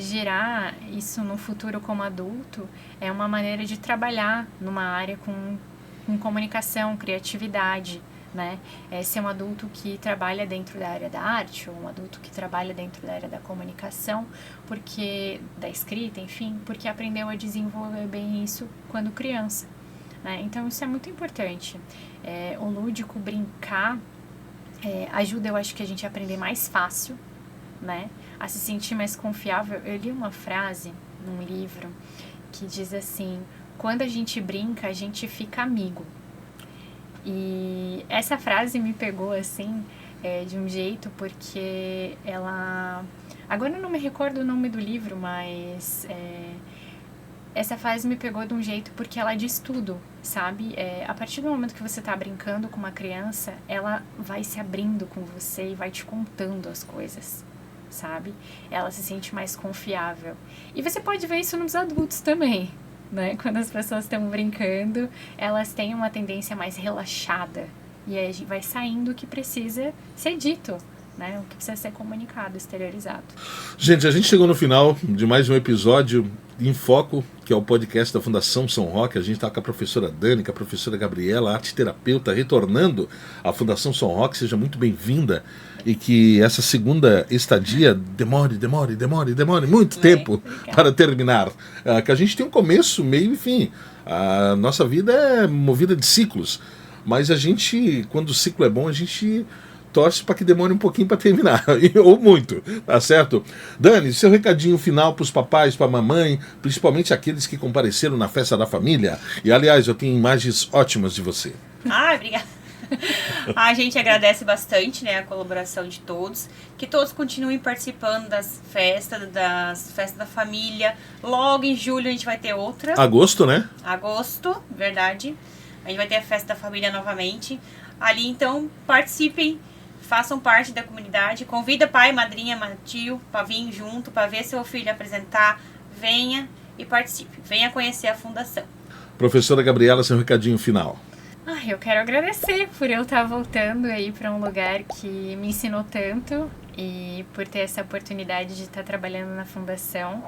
gerar isso no futuro como adulto, é uma maneira de trabalhar numa área com comunicação, criatividade, né? Ser um adulto que trabalha dentro da área da arte, ou um adulto que trabalha dentro da área da comunicação, porque da escrita, enfim, porque aprendeu a desenvolver bem isso quando criança, né? Então isso é muito importante. O lúdico, brincar, ajuda, eu acho, que a gente a aprender mais fácil, né? A se sentir mais confiável. Eu li uma frase num livro que diz assim: quando a gente brinca, a gente fica amigo. E essa frase me pegou assim, de um jeito, porque ela... Agora eu não me recordo o nome do livro, mas essa fase me pegou de um jeito porque ela diz tudo, sabe? A partir do momento que você tá brincando com uma criança, ela vai se abrindo com você e vai te contando as coisas, sabe? Ela se sente mais confiável. E você pode ver isso nos adultos também, né? Quando as pessoas estão brincando, elas têm uma tendência mais relaxada. E aí a gente vai saindo o que precisa ser dito, né? O que precisa ser comunicado, exteriorizado. Gente, a gente chegou no final de mais um episódio em Foco, que é o podcast da Fundação São Roque. A gente está com a professora Dani, com a professora Gabriela, arte terapeuta, retornando à Fundação São Roque. Seja muito bem-vinda e que essa segunda estadia demore muito tempo para terminar. Que a gente tem um começo, meio e fim. A nossa vida é movida de ciclos, mas a gente, quando o ciclo é bom, a gente torce para que demore um pouquinho para terminar, ou muito, tá certo? Dani, seu recadinho final para os papais, para a mamãe, principalmente aqueles que compareceram na festa da família. E, aliás, eu tenho imagens ótimas de você. Obrigada. A gente agradece bastante, né, a colaboração de todos, que todos continuem participando das festas da família. Logo em julho a gente vai ter outra. Agosto, né? Agosto, verdade. A gente vai ter a festa da família novamente. Ali, então, participem. Façam parte da comunidade, convida pai, madrinha, tio para vir junto, para ver seu filho apresentar, venha e participe, venha conhecer a fundação. Professora Gabriela, seu recadinho final. Eu quero agradecer por eu estar voltando aí para um lugar que me ensinou tanto e por ter essa oportunidade de estar trabalhando na fundação.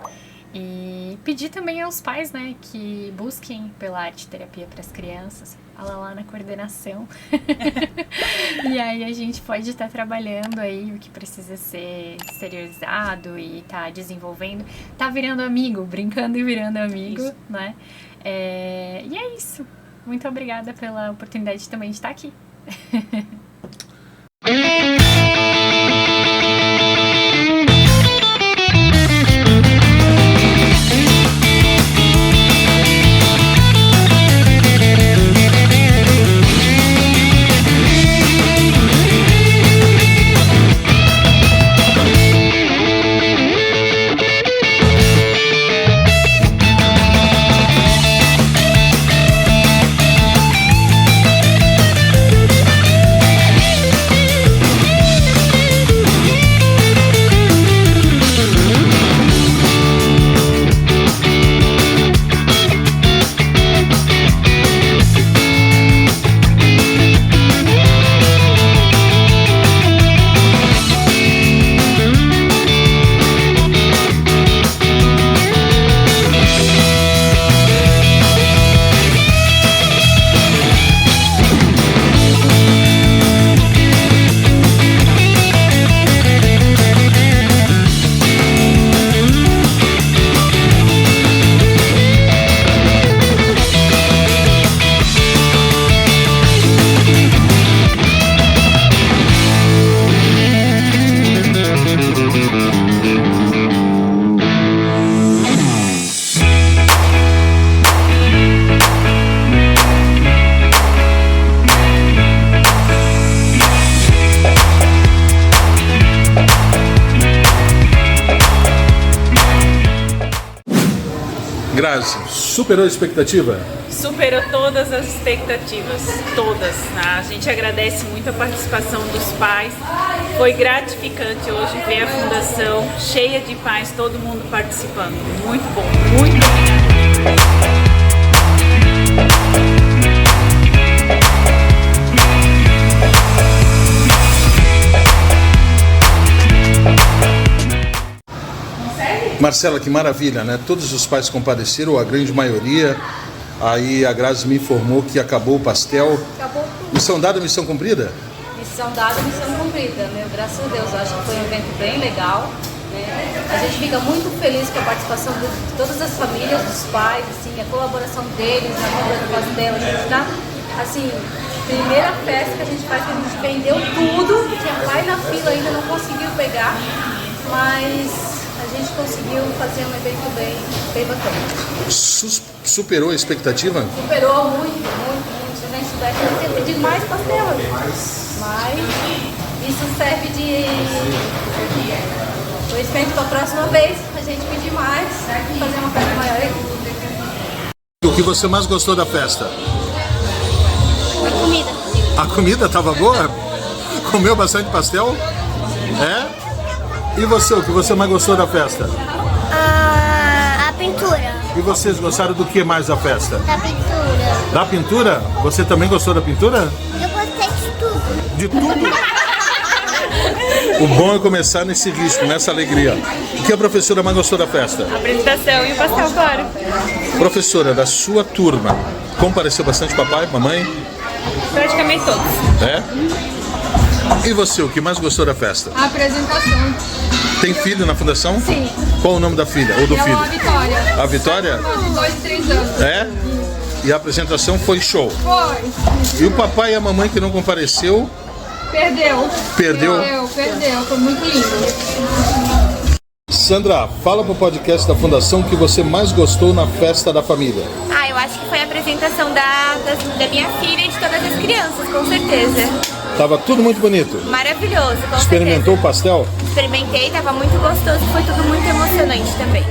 E pedir também aos pais, né, que busquem pela arte terapia para as crianças, fala lá na coordenação. E aí a gente pode estar trabalhando aí o que precisa ser exteriorizado e tá desenvolvendo, tá virando amigo, brincando e virando amigo, isso. Né? E é isso. Muito obrigada pela oportunidade também de estar aqui. Grazi, superou a expectativa? Superou todas as expectativas, todas. A gente agradece muito a participação dos pais. Foi gratificante hoje ver a fundação cheia de pais, todo mundo participando. Muito bom, muito obrigada. Marcela, que maravilha, né? Todos os pais compareceram, a grande maioria. Aí a Grazi me informou que acabou o pastel. Acabou tudo. Missão dada, missão cumprida? Missão dada, missão cumprida, né? Graças a Deus, acho que foi um evento bem legal, né? A gente fica muito feliz com a participação de todas as famílias, dos pais, assim, a colaboração deles na compra do pastel. A gente tá, assim, primeira festa que a gente faz, que a gente vendeu tudo, tinha pai na fila ainda, não conseguiu pegar, mas a gente conseguiu fazer um evento bem bacana. Superou a expectativa? Superou muito. Se a gente soubesse, eu teria pedido mais pastel. Mas isso serve de conhecimento para a próxima vez, a gente pedir mais, fazer uma festa maior. que você mais gostou da festa? A comida. A comida estava boa? Comeu bastante pastel? É? E você, o que você mais gostou da festa? A pintura. E vocês gostaram do que mais da festa? Da pintura. Da pintura? Você também gostou da pintura? Eu gostei de tudo. De tudo? O bom é começar nesse ritmo, nessa alegria. O que a professora mais gostou da festa? A apresentação e o pastel, claro. Professora, da sua turma, compareceu bastante papai, mamãe? Praticamente todos. É? E você, o que mais gostou da festa? A apresentação. Tem filho na fundação? Sim. Qual o nome da filha ou do filho? A Vitória. A Vitória? De 2 e 3 anos. É? E a apresentação foi show. Foi. E o papai e a mamãe que não compareceu? Perdeu. Perdeu? Perdeu. Foi muito lindo. Sandra, fala pro podcast da Fundação o que você mais gostou na festa da família. Eu acho que foi a apresentação da minha filha e de todas as crianças, com certeza. Tava tudo muito bonito. Maravilhoso, com Experimentou o certeza. pastel? Experimentei, tava muito gostoso, foi tudo muito emocionante também.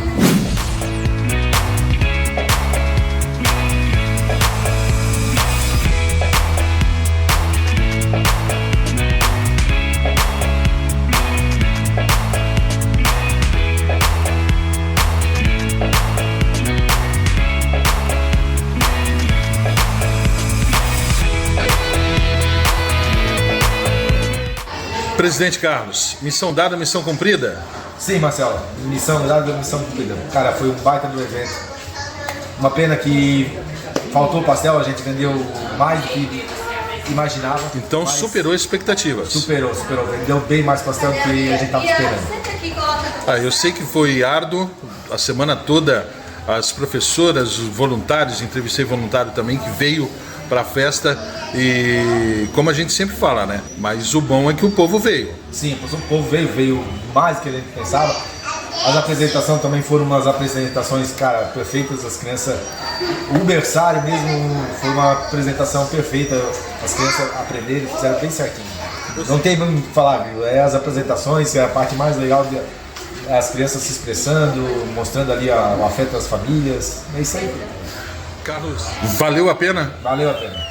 Presidente Carlos, missão dada, missão cumprida? Sim, Marcelo, missão dada, missão cumprida. Cara, foi um baita do evento. Uma pena que faltou pastel, a gente vendeu mais do que imaginava. Então superou as expectativas. Superou. Vendeu bem mais pastel do que a gente estava esperando. Eu sei que foi árduo, a semana toda as professoras, os voluntários, entrevistei voluntário também que veio para a festa e como a gente sempre fala, né? Mas o bom é que o povo veio. Sim, o povo veio mais do que a gente pensava. As apresentações também foram umas apresentações, cara, perfeitas. As crianças, o berçário mesmo foi uma apresentação perfeita. As crianças aprenderam, fizeram bem certinho. Não tem muito o que falar, viu? É as apresentações, que é a parte mais legal, as crianças se expressando, mostrando ali o afeto das famílias. É isso aí. Carlos, valeu a pena? Valeu a pena.